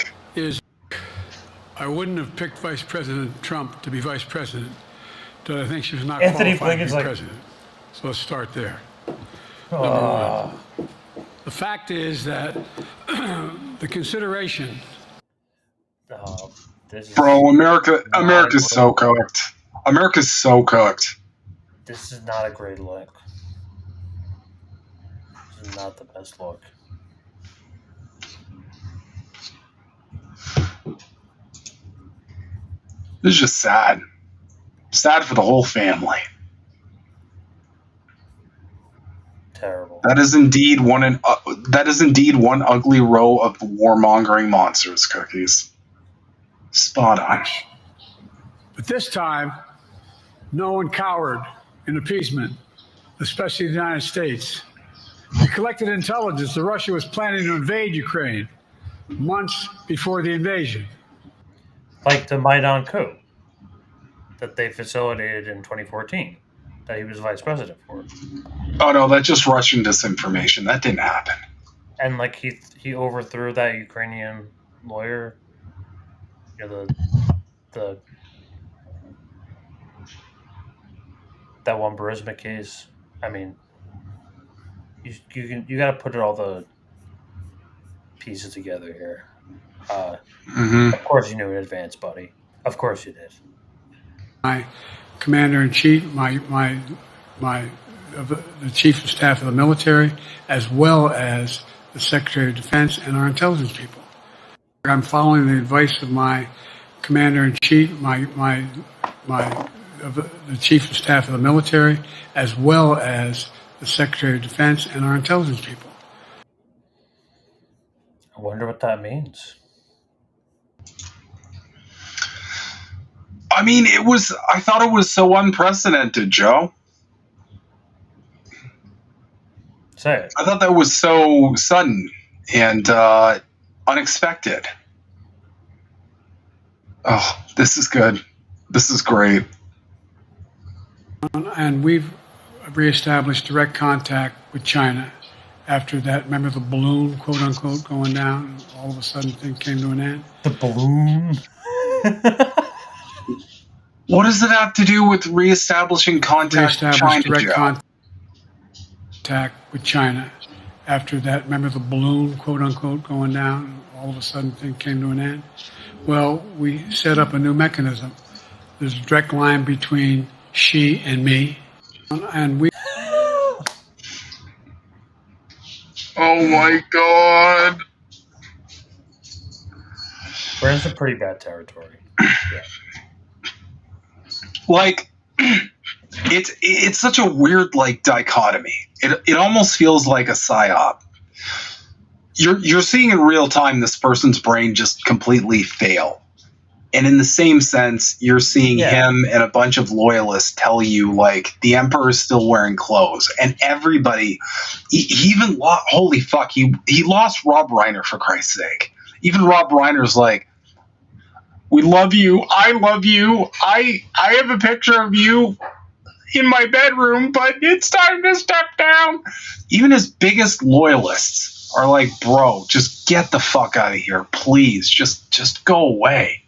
I wouldn't have picked Vice President Trump to be vice president, but I think she was not Anthony qualified to be Blinken's president. So let's start there. Number one. The fact is that the consideration. Bro, America's so cooked. America's so cooked. This is not a great look. This is not the best look. This is just sad. Sad for the whole family. Terrible. That is indeed one ugly row of warmongering monsters, Cookies. Spot on. But this time, no one cowered in appeasement, especially the United States. We collected intelligence that Russia was planning to invade Ukraine months before the invasion. Like the Maidan coup that they facilitated in 2014, that he was vice president for. Oh no, that's just Russian disinformation. That didn't happen. And like he overthrew that Ukrainian lawyer. You know, the that one Burisma case. I mean, you got to put all the pieces together here. Of course you knew in advance, buddy. Of course you did. My commander-in-chief, the chief of staff of the military, as well as the Secretary of Defense and our intelligence people. I'm following the advice of my commander-in-chief, the chief of staff of the military, as well as the Secretary of Defense and our intelligence people. I wonder what that means. I mean, I thought it was so unprecedented, Joe. Say it. I thought that was so sudden and unexpected. Oh, this is good. This is great. And we've reestablished direct contact with China after that. Remember the balloon, quote unquote, going down? And all of a sudden, things came to an end. The balloon. What does it have to do with reestablishing contact with China, direct Joe? Contact with China after that. Remember the balloon, quote unquote, going down? And all of a sudden, things came to an end. Well, we set up a new mechanism. There's a direct line between Xi and me, and we. Oh my God! We're in some pretty bad territory. Yeah. Like, it's such a weird dichotomy. It almost feels like a psyop. You're seeing in real time this person's brain just completely fail. And in the same sense, you're seeing him and a bunch of loyalists tell you, the emperor is still wearing clothes. And everybody, he even lost, holy fuck, he lost Rob Reiner, for Christ's sake. Even Rob Reiner's like, we love you. I love you. I have a picture of you in my bedroom, but it's time to step down. Even his biggest loyalists are like, bro, just get the fuck out of here. Please, just go away.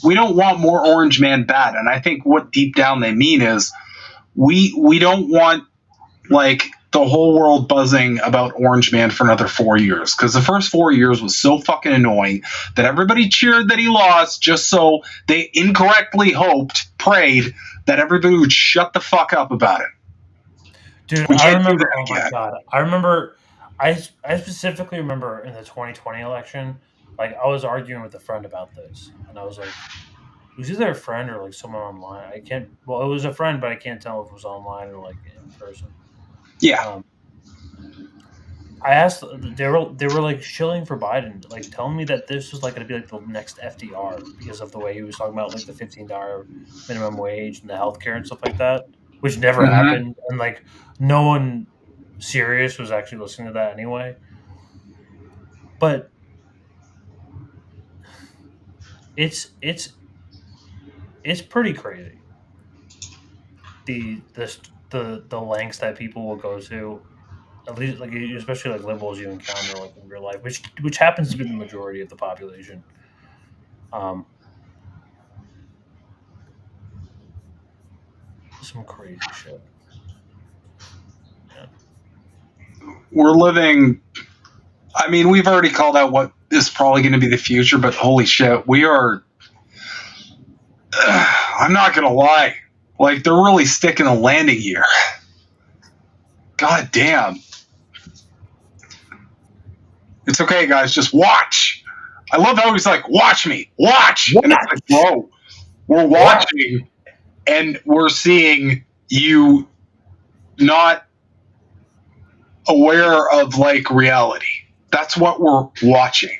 We don't want more Orange Man bad. And I think what deep down they mean is we don't want the whole world buzzing about Orange Man for another 4 years, because the first 4 years was so fucking annoying that everybody cheered that he lost just so they incorrectly prayed that everybody would shut the fuck up about it. Dude, I remember, oh my God. I specifically remember in the 2020 election, I was arguing with a friend about this, and I was like, it was either a friend or someone online. It was a friend, but I can't tell if it was online or in person. Yeah. I asked, they were shilling for Biden, telling me that this was going to be the next FDR because of the way he was talking about the $15 minimum wage and the healthcare and stuff like that, which never happened, and no one serious was actually listening to that anyway. But it's pretty crazy. The lengths that people will go to, at least especially liberals you encounter in real life, which happens to be the majority of the population. Some crazy shit. Yeah. We're living. I mean, we've already called out what is probably going to be the future, but holy shit, we are. I'm not going to lie. Like, they're really sticking a landing here. God damn. It's okay, guys. Just watch. I love how he's like, watch me. Watch. And it's like, bro, we're watching and we're seeing you not aware of, like, reality. That's what we're watching.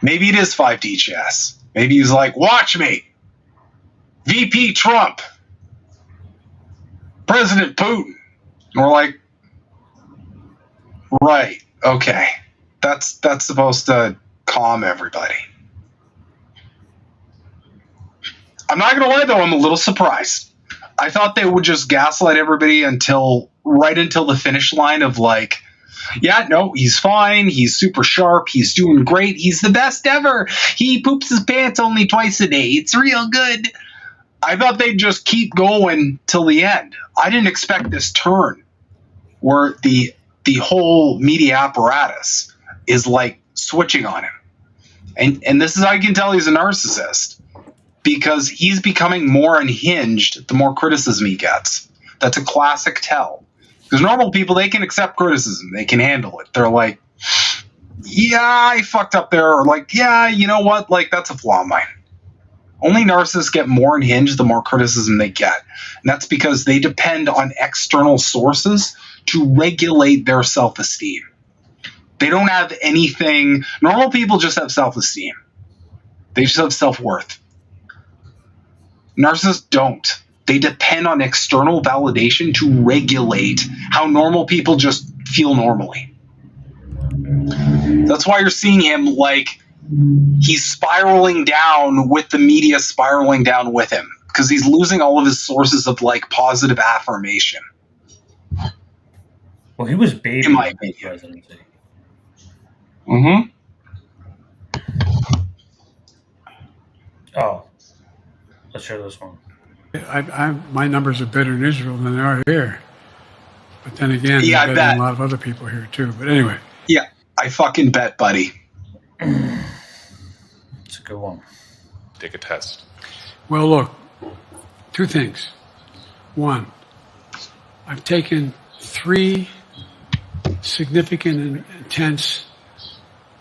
Maybe it is 5D chess. Maybe he's like, watch me. VP Trump. President Putin. And we're like, right, okay. That's supposed to calm everybody. I'm not going to lie, though, I'm a little surprised. I thought they would just gaslight everybody right until the finish line of like, yeah, no, he's fine. He's super sharp. He's doing great. He's the best ever. He poops his pants only twice a day. It's real good. I thought they'd just keep going till the end. I didn't expect this turn where the whole media apparatus is like switching on him. And this is how you can tell he's a narcissist, because he's becoming more unhinged the more criticism he gets. That's a classic tell. Because normal people, they can accept criticism. They can handle it. They're like, yeah, I fucked up there. Or like, yeah, you know what? Like, that's a flaw of mine. Only narcissists get more unhinged the more criticism they get. And that's because they depend on external sources to regulate their self-esteem. They don't have anything. Normal people just have self-esteem. They just have self-worth. Narcissists don't. They depend on external validation to regulate how normal people just feel normally. That's why you're seeing him like he's spiraling down with the media spiraling down with him, because he's losing all of his sources of like positive affirmation. Well, he was baby in my opinion. Presidency. Mm-hmm. Oh, let's share this one. My numbers are better in Israel than they are here. But then again, yeah, they're better than a lot of other people here too. But anyway. Yeah, I fucking bet, buddy. It's a good one. Take a test. Well, look, two things. One, I've taken 3 significant and intense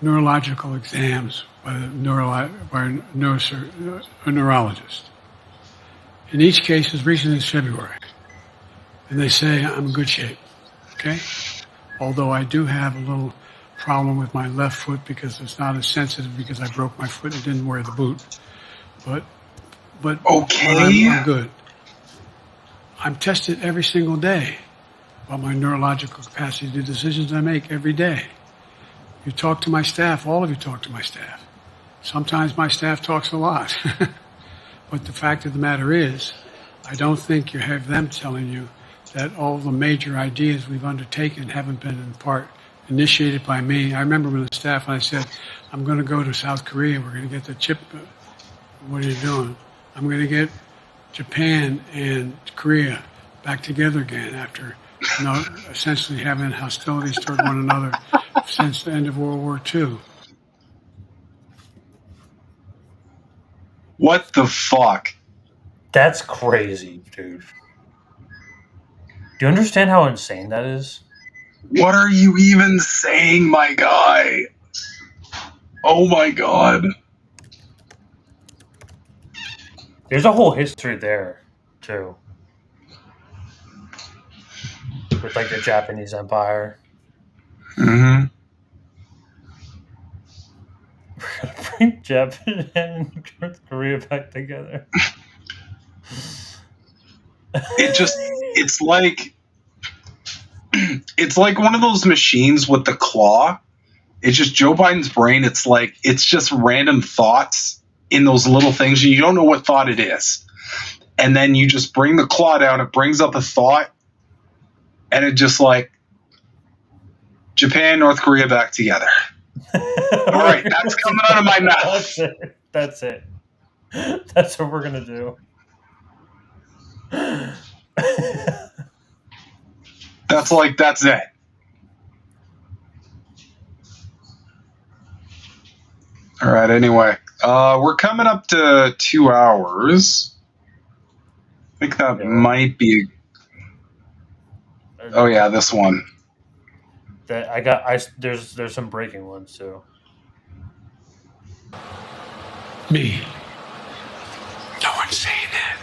neurological exams by a neurologist. In each case, as recently as February. And they say I'm in good shape, okay? Although I do have a little problem with my left foot because it's not as sensitive because I broke my foot and didn't wear the boot. But okay. I'm good. I'm tested every single day about my neurological capacity to do decisions I make every day. You talk to my staff, all of you talk to my staff. Sometimes my staff talks a lot. But the fact of the matter is, I don't think you have them telling you that all the major ideas we've undertaken haven't been in part initiated by me. I remember when the staff, I said, I'm going to go to South Korea. We're going to get the chip. What are you doing? I'm going to get Japan and Korea back together again after essentially having hostilities toward one another since the end of World War II. What the fuck? That's crazy, dude. Do you understand how insane that is? What are you even saying, my guy? Oh my god. There's a whole history there, too. With, like, the Japanese Empire. Mm-hmm. We're going to bring Japan and North Korea back together. It's like one of those machines with the claw. It's just Joe Biden's brain. It's like, it's just random thoughts in those little things. You don't know what thought it is. And then you just bring the claw down. It brings up a thought. And it just like, Japan, North Korea back together. All right, that's coming out of my mouth. That's it. That's what we're going to do. That's it. All right, anyway. We're coming up to 2 hours. I think that might be. Oh yeah, this one. There's some breaking ones too. Me. No one's saying that.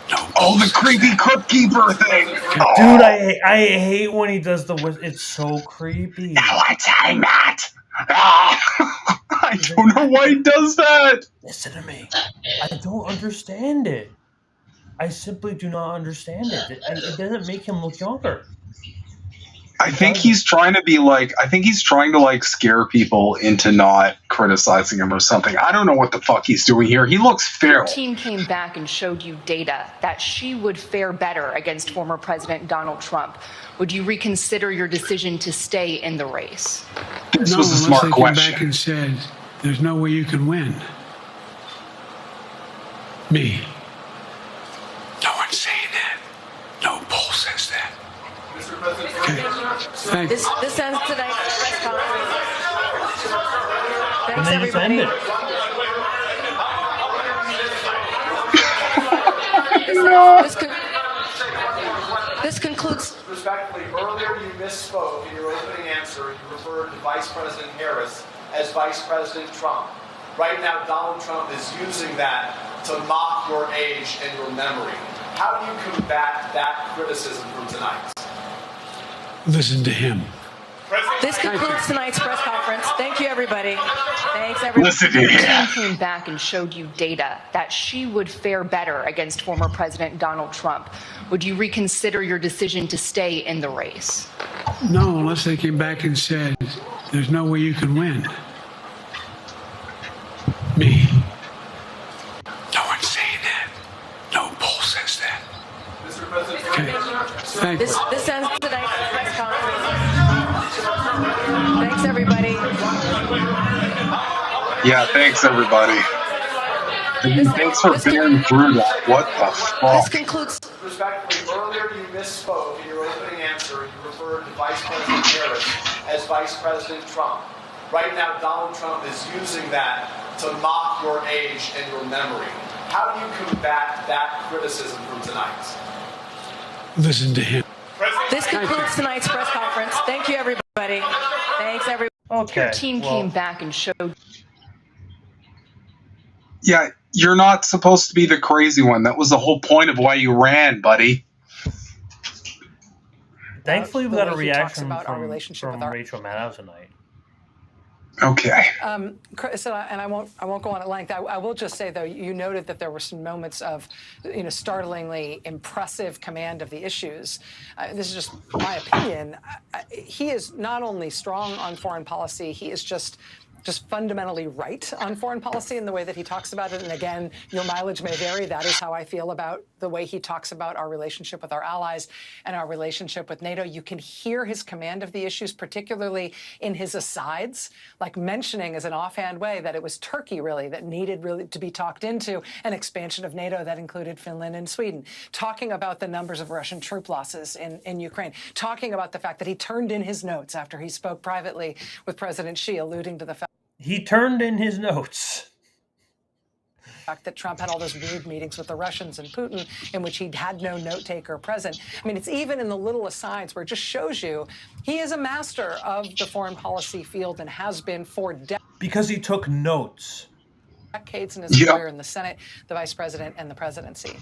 No. Oh, the creepy crypt keeper thing. Dude, I hate when he does the whistle. It's so creepy. No one's saying that. I don't know why he does that. Listen to me. I don't understand it. I simply do not understand it. It doesn't make him look younger. I think he's trying to be like. I think he's trying to like scare people into not criticizing him or something. I don't know what the fuck he's doing here. He looks feral. Your team came back and showed you data that she would fare better against former President Donald Trump. Would you reconsider your decision to stay in the race? This was a smart question. question. Back and said, "There's no way you can win." Me. No one's saying that. No poll says that. Mr. President, Thank you. this ends tonight's press conference. And then just end it. This concludes. Respectfully, earlier you misspoke in your opening answer. You referred to Vice President Harris as Vice President Trump. Right now, Donald Trump is using that to mock your age and your memory. How do you combat that criticism from tonight? Listen to him. This concludes tonight's press conference. Thank you, everybody. Thanks, everybody. Listen to Your him. team came back and showed you data that she would fare better against former President Donald Trump. Would you reconsider your decision to stay in the race? No, unless they came back and said, "There's no way you can win." Me. No one's saying that. No poll says that. Mr. President, Thank you. This ends tonight's press conference. Thanks, everybody. Yeah, thanks everybody. Thanks for bearing through that. What the fuck? This concludes. Respectfully, earlier you misspoke in your opening answer. You referred to Vice President Harris as Vice President Trump. Right now, Donald Trump is using that to mock your age and your memory. How do you combat that criticism from tonight? Listen to him. This concludes tonight's press conference. Thank you, everybody. Thanks, everybody. Okay. Your team came back and showed. Yeah, you're not supposed to be the crazy one. That was the whole point of why you ran, buddy. Thankfully, we got a reaction about our from relationship with Rachel Maddow tonight. Okay. Chris, and I won't go on at length. I will just say, though, you noted that there were some moments of, startlingly impressive command of the issues. This is just my opinion. He is not only strong on foreign policy, he is just fundamentally right on foreign policy in the way that he talks about it. And again, your mileage may vary. That is how I feel about the way he talks about our relationship with our allies and our relationship with NATO. You can hear his command of the issues, particularly in his asides, like mentioning as an offhand way that it was Turkey really that needed really to be talked into an expansion of NATO that included Finland and Sweden, talking about the numbers of Russian troop losses in Ukraine, talking about the fact that he turned in his notes after he spoke privately with President Xi, alluding to the fact He turned in his notes. That Trump had all those weird meetings with the Russians and Putin in which he had no note taker present. I mean, it's even in the little asides where it just shows you he is a master of the foreign policy field and has been for Because he took notes. decades in his career in the Senate, the vice president, and the presidency.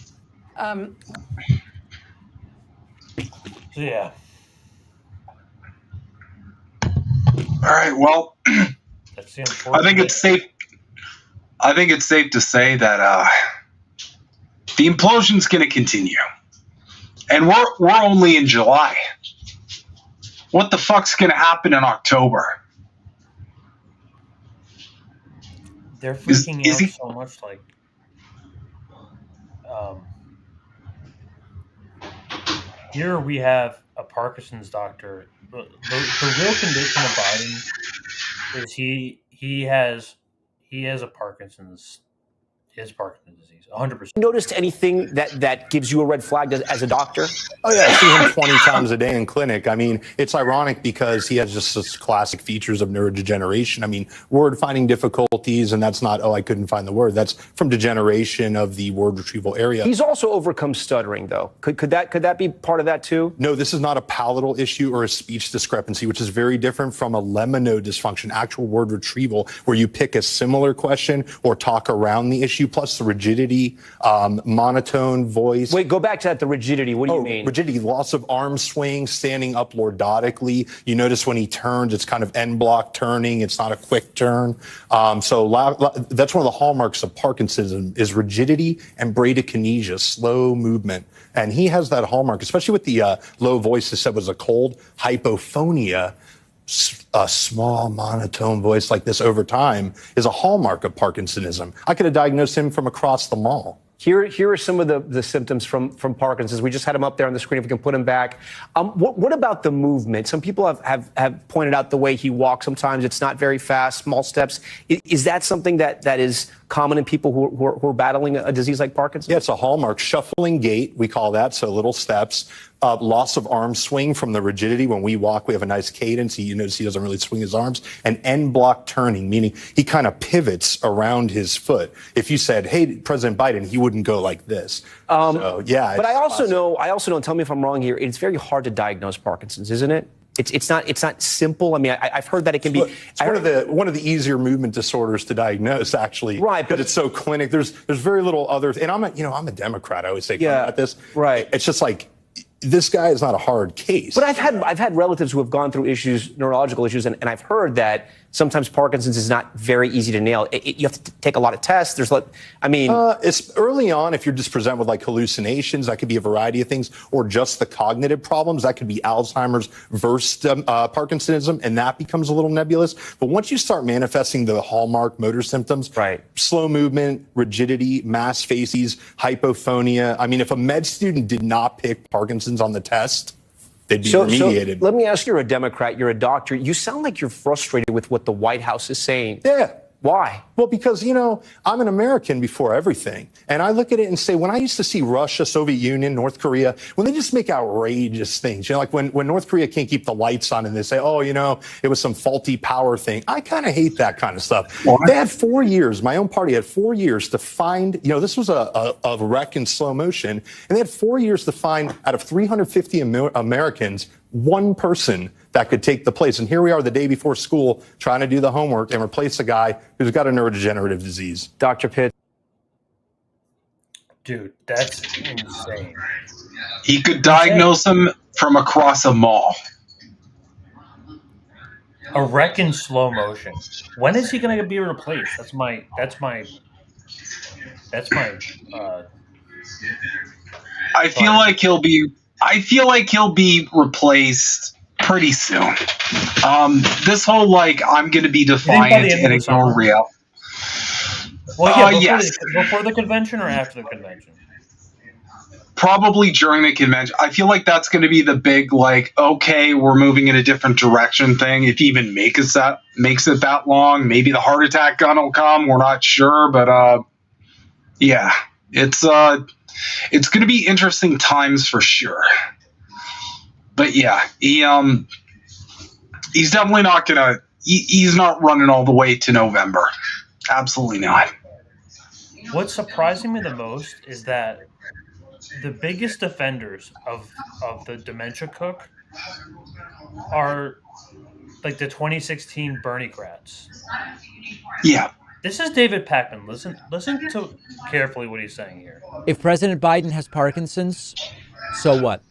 Yeah. All right. Well, That's the I think it's safe. I think it's safe to say that the implosion's going to continue, and we're only in July. What the fuck's going to happen in October? They're freaking out so much. Like, here we have a Parkinson's doctor. The real condition of Biden is he has a Parkinson's. is Parkinson's disease, 100%. Noticed anything that gives you a red flag as a doctor? Oh yeah, I see him 20 times a day in clinic. I mean, it's ironic because he has just such classic features of neurodegeneration. I mean, word finding difficulties, and that's not, oh, I couldn't find the word. That's from degeneration of the word retrieval area. He's also overcome stuttering, though. Could that be part of that too? No, this is not a palatal issue or a speech discrepancy, which is very different from a lemino dysfunction, actual word retrieval, where you pick a similar question or talk around the issue, plus the rigidity, monotone voice. Wait, go back to that, the rigidity. What do you mean? Rigidity, loss of arm swing, standing up lordotically. You notice when he turns, it's kind of end block turning. It's not a quick turn. So that's one of the hallmarks of Parkinsonism is rigidity and bradykinesia, slow movement. And he has that hallmark, especially with the low voice that said was a cold, hypophonia. A small monotone voice like this over time is a hallmark of Parkinsonism. I could have diagnosed him from across the mall. Here are some of the symptoms from Parkinson's. We just had him up there on the screen. If we can put him back. What about the movement? Some people have pointed out the way he walks. Sometimes it's not very fast, small steps. Is that something that is common in people who are battling a disease like Parkinson's? Yeah, it's a hallmark. Shuffling gait, we call that, so little steps. Loss of arm swing from the rigidity. When we walk, we have a nice cadence. You notice he doesn't really swing his arms. And end block turning, meaning he kind of pivots around his foot. If you said, hey, President Biden, he wouldn't go like this. So, yeah. But I also know, and tell me if I'm wrong here, it's very hard to diagnose Parkinson's, isn't it? It's not simple. I mean, I've heard that it can be. It's one of the easier movement disorders to diagnose, actually. Right, but it's so clinic. There's very little other. And I'm a Democrat. I always say about this. Right. It's just like this guy is not a hard case. But I've had relatives who have gone through neurological issues, and I've heard that sometimes Parkinson's is not very easy to nail. You have to take a lot of tests. It's early on. If you're just presented with like hallucinations, that could be a variety of things, or just the cognitive problems. That could be Alzheimer's versus Parkinsonism, and that becomes a little nebulous. But once you start manifesting the hallmark motor symptoms, right, slow movement, rigidity, mass facies, hypophonia. I mean, if a med student did not pick Parkinson's on the test, they'd be remediated. So let me ask you, you're a Democrat, you're a doctor. You sound like you're frustrated with what the White House is saying. Yeah. Why? Well, because, I'm an American before everything. And I look at it and say, when I used to see Russia, Soviet Union, North Korea, when they just make outrageous things, like when North Korea can't keep the lights on and they say, oh, it was some faulty power thing. I kind of hate that kind of stuff. Well, they had 4 years. My own party had 4 years to find, this was a wreck in slow motion. And they had 4 years to find out of 350 Americans, one person that could take the place. And here we are the day before school trying to do the homework and replace a guy who's got a neurodegenerative disease. Dr. Pitt. Dude, that's insane. He could diagnose him from across a mall. A wreck in slow motion. When is he going to be replaced? That's my I feel like he'll be replaced pretty soon. This whole I'm going to be defiant and ignore reality. Well, yes. Before the convention or after the convention? Probably during the convention. I feel like that's going to be the big okay, we're moving in a different direction thing. If he even makes it that long, maybe the heart attack gun will come. We're not sure, but yeah, it's going to be interesting times for sure. But yeah, he's definitely not gonna. He's not running all the way to November. Absolutely not. What's surprising me the most is that the biggest defenders of the dementia cook are like the 2016 Bernie-crats. Yeah. This is David Pakman. Listen to carefully what he's saying here. If President Biden has Parkinson's, so what?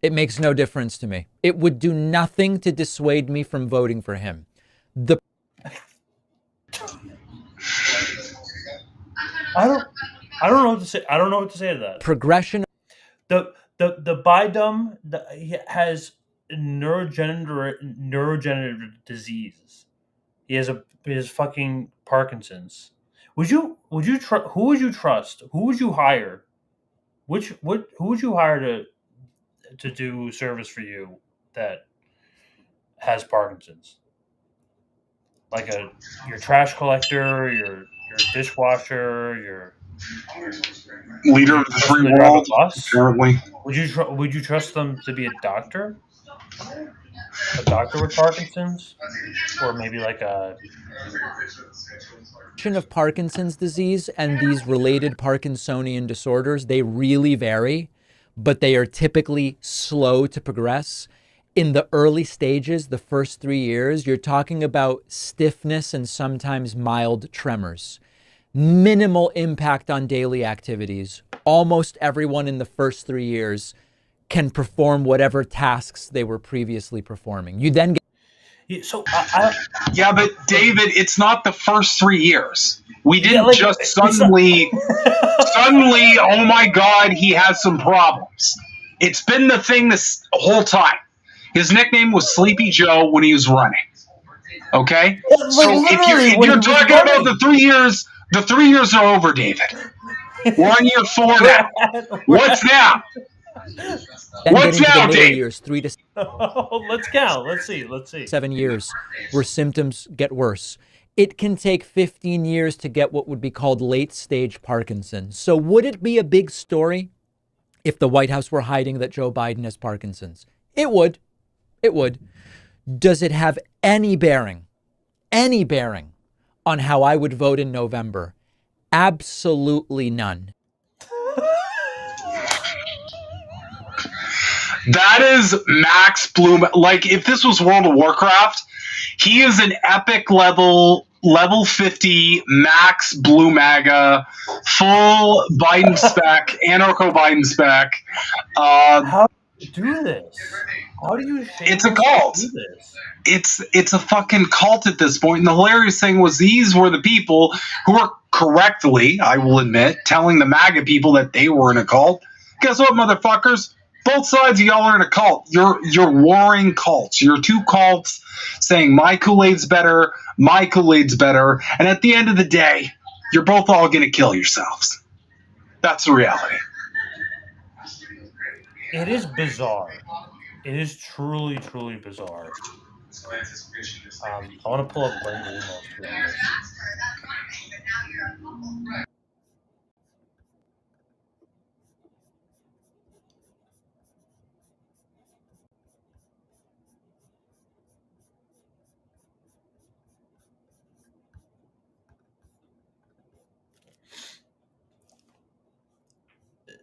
It makes no difference to me. It would do nothing to dissuade me from voting for him. I don't know what to say. I don't know what to say to that. Progression. The Biden has neurodegenerative disease. He has fucking Parkinson's. Who would you trust? Who would you hire? Who would you hire to do service for you that has Parkinson's? Like your trash collector, your dishwasher, Leader of the free Drive a world, bus? apparently. Would you trust them to be a doctor? A doctor with Parkinson's, or maybe like a Of Parkinson's disease and these related Parkinsonian disorders, they really vary, but they are typically slow to progress. In the early stages, the first 3 years, you're talking about stiffness and sometimes mild tremors. Minimal impact on daily activities. Almost everyone in the first 3 years can perform whatever tasks they were previously performing. You then get Yeah, but David, it's not the first 3 years. We didn't just suddenly, oh my God, he has some problems. It's been the thing this whole time. His nickname was Sleepy Joe when he was running. Okay? So if you're talking about the 3 years, the 3 years are over, David. We're on year 4 now. What's now? then What's get into now, the middle Dave? years, 3 to let's go. Let's see. 7 years, where symptoms get worse. It can take 15 years to get what would be called late-stage Parkinson's. So would it be a big story if the White House were hiding that Joe Biden has Parkinson's? It would. It would. Does it have any bearing on how I would vote in November? Absolutely none. That is Max Bloom. Like, if this was World of Warcraft, he is an epic level 50 Max Blumaga, full Biden spec, anarcho Biden spec. How do you do this? How do you? It's a cult. Do this? It's a fucking cult at this point. And the hilarious thing was, these were the people who were correctly, I will admit, telling the MAGA people that they were in a cult. Guess what, motherfuckers? Both sides of y'all are in a cult. You're warring cults. You're two cults saying my Kool-Aid's better, my Kool-Aid's better, and at the end of the day, you're both all going to kill yourselves. That's the reality. It is bizarre. It is truly, truly bizarre. I want to pull up Glenn's emails too on this.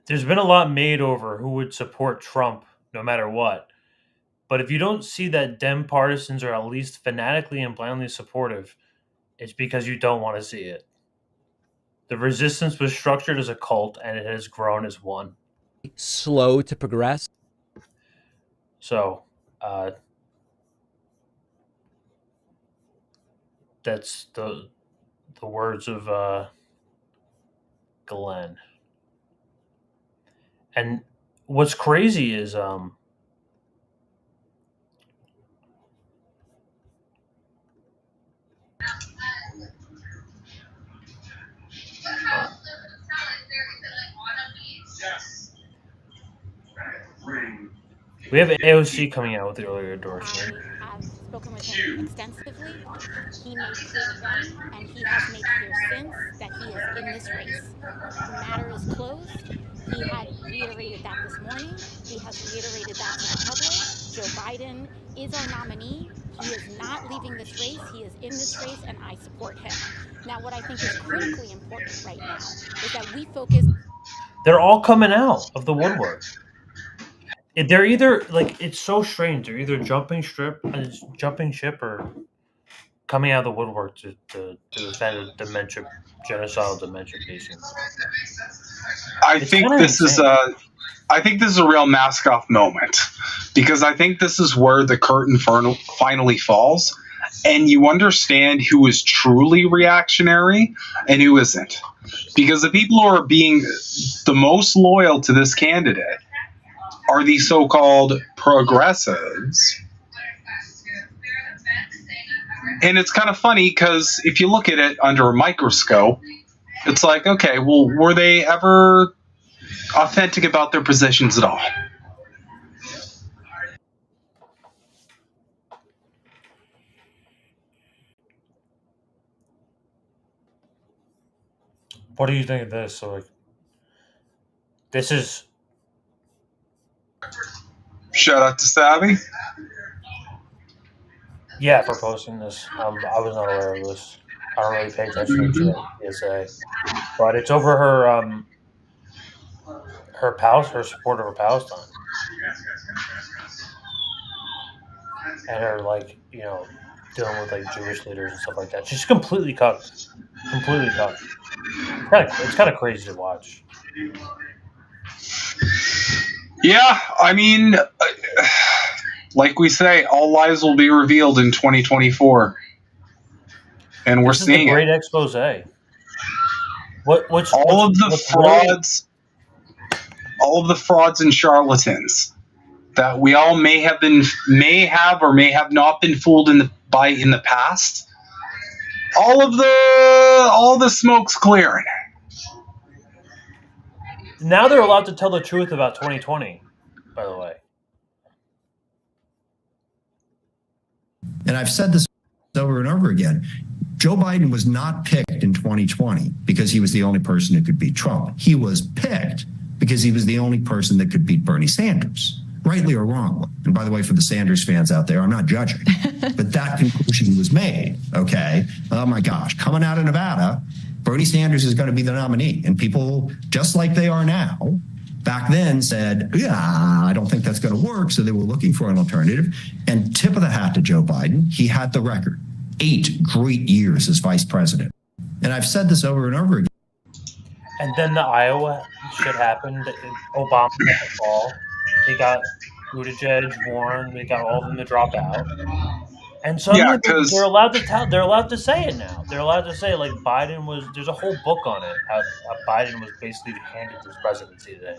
There's been a lot made over who would support Trump no matter what. But if you don't see that Dem partisans are at least fanatically and blindly supportive, it's because you don't want to see it. The resistance was structured as a cult, and it has grown as one. Slow to progress. So, that's the words of Glenn. And what's crazy is we have AOC coming out with the earlier endorsement. I've spoken with him extensively. He made clear then, and he has made clear since, that he is in this race. The matter is closed. He had reiterated that this morning. He has reiterated that to the public. Joe Biden is our nominee. He is not leaving this race. He is in this race, and I support him. Now, what I think is critically important right now is that we focus. They're all coming out of the woodwork. They're either, like, it's so strange. They're either jumping ship or coming out of the woodwork to defend a genocidal dementia patient. I think this is a real mask-off moment, because I think this is where the curtain finally falls, and you understand who is truly reactionary and who isn't. Because the people who are being the most loyal to this candidate are the so-called progressives. And it's kind of funny, because if you look at it under a microscope, it's like, okay, well, were they ever authentic about their positions at all? what do you think of this? So, like, this is. Shout out to Savvy. Yeah, for posting this. I was not aware of this. I don't really pay attention to PSA, but it's over her her support over Palestine, and her, like, dealing with, like, Jewish leaders and stuff like that. She's completely cooked. Completely cooked. It's kind of crazy to watch. Yeah, I mean, like we say, all lies will be revealed in 2024, and we're seeing a great expose. All of the frauds and charlatans that we all may have or may have not been fooled in the past. All the smoke's clearing. Now they're allowed to tell the truth about 2020, by the way. And I've said this over and over again. Joe Biden was not picked in 2020 because he was the only person who could beat Trump. He was picked because he was the only person that could beat Bernie Sanders, rightly or wrongly. And by the way, for the Sanders fans out there, I'm not judging, but that conclusion was made. Okay. Oh my gosh. Coming out of Nevada, Bernie Sanders is going to be the nominee. And people, just like they are now, back then said, yeah, I don't think that's going to work. So they were looking for an alternative. And tip of the hat to Joe Biden, he had the record. 8 great years as vice president. And I've said this over and over again. And then the Iowa shit happened. Obama got the fall. They got Buttigieg, Warren. They got all of them to drop out. And suddenly they're allowed to say it now. They're allowed to say, like, Biden was. There's a whole book on it. How Biden was basically handed this presidency today.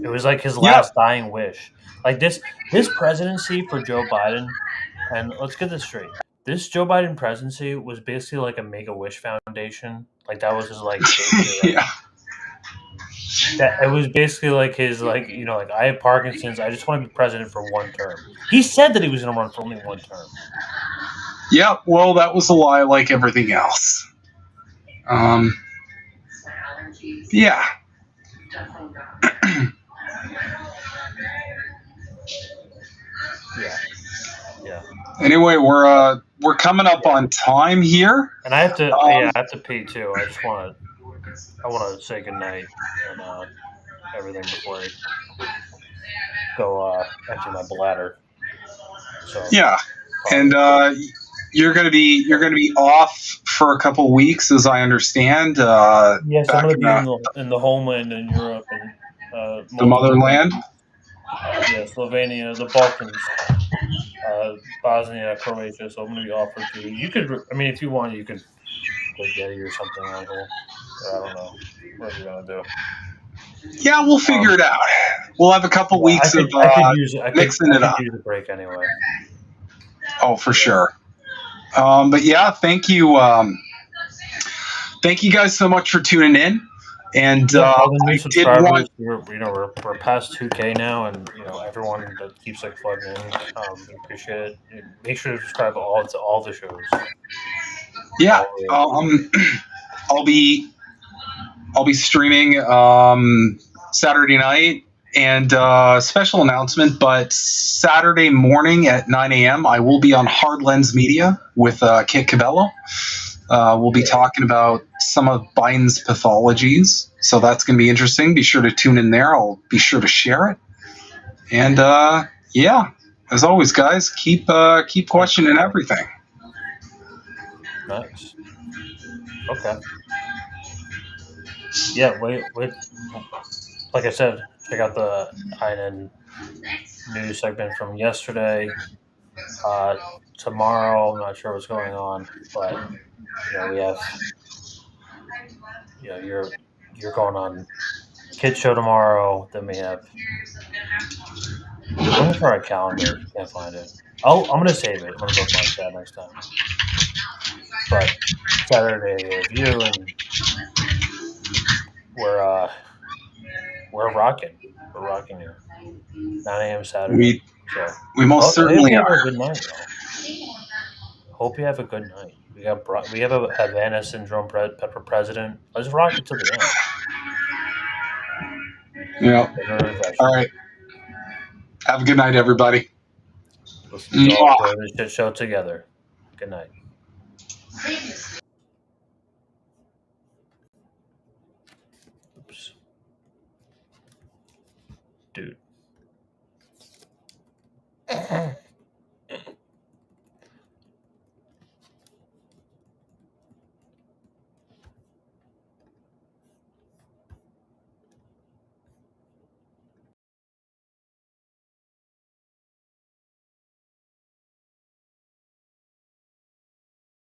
It was like his last dying wish. Like this presidency for Joe Biden. And let's get this straight. This Joe Biden presidency was basically like a Make-A-Wish Foundation. Like, that was his, like, that it was basically like his, like, like, I have Parkinson's. I just want to be president for one term. He said that he was going to run for only one term. Yeah, well, that was a lie, like everything else. Yeah. Yeah. Anyway, we're coming up on time here, and I have to. I have to pee too. I want to say goodnight and everything before I go empty my bladder. So yeah, and you're gonna be off for a couple weeks, as I understand. Yes, I'm gonna be in the homeland in Europe and the motherland. Yeah, Slovenia, the Balkans. Bosnia, Croatia, so I'm going to be off for 2 weeks. You could, I mean, if you want, you could go Getty or something on here. I don't know what you're going to do. Yeah, we'll figure it out. We'll have a couple weeks of mixing it up. I could use a break anyway. Oh, for sure. But yeah, thank you. Thank you guys so much for tuning in. And I did want. We're past 2K now, and everyone that keeps plugging in, we appreciate it. Make sure to subscribe to all the shows. Yeah, I'll be streaming Saturday night, and special announcement. But Saturday morning at 9 a.m. I will be on Hard Lens Media with Kit Cabello. We'll be talking about some of Biden's pathologies, so that's going to be interesting. Be sure to tune in there. I'll be sure to share it. And yeah, as always, guys, keep questioning everything. Nice. Okay. Yeah. Wait. Like I said, check out the INN news segment from yesterday. Tomorrow, I'm not sure what's going on, but we have. You're going on Kids Show tomorrow. Then we have. I'm going to try our calendar. Can't find it. I'm going to save it. I'm going to bookmark that next time. But Saturday review, and we're rocking. We're rocking here. 9 a.m. Saturday. We most certainly are. Hope you have a good night. Hope you have a good night. We have a Havana syndrome pepper president. Let's rock it to the end. Yeah. All right. Have a good night, everybody. Listen to all the shit show together. Good night. Oops. Dude.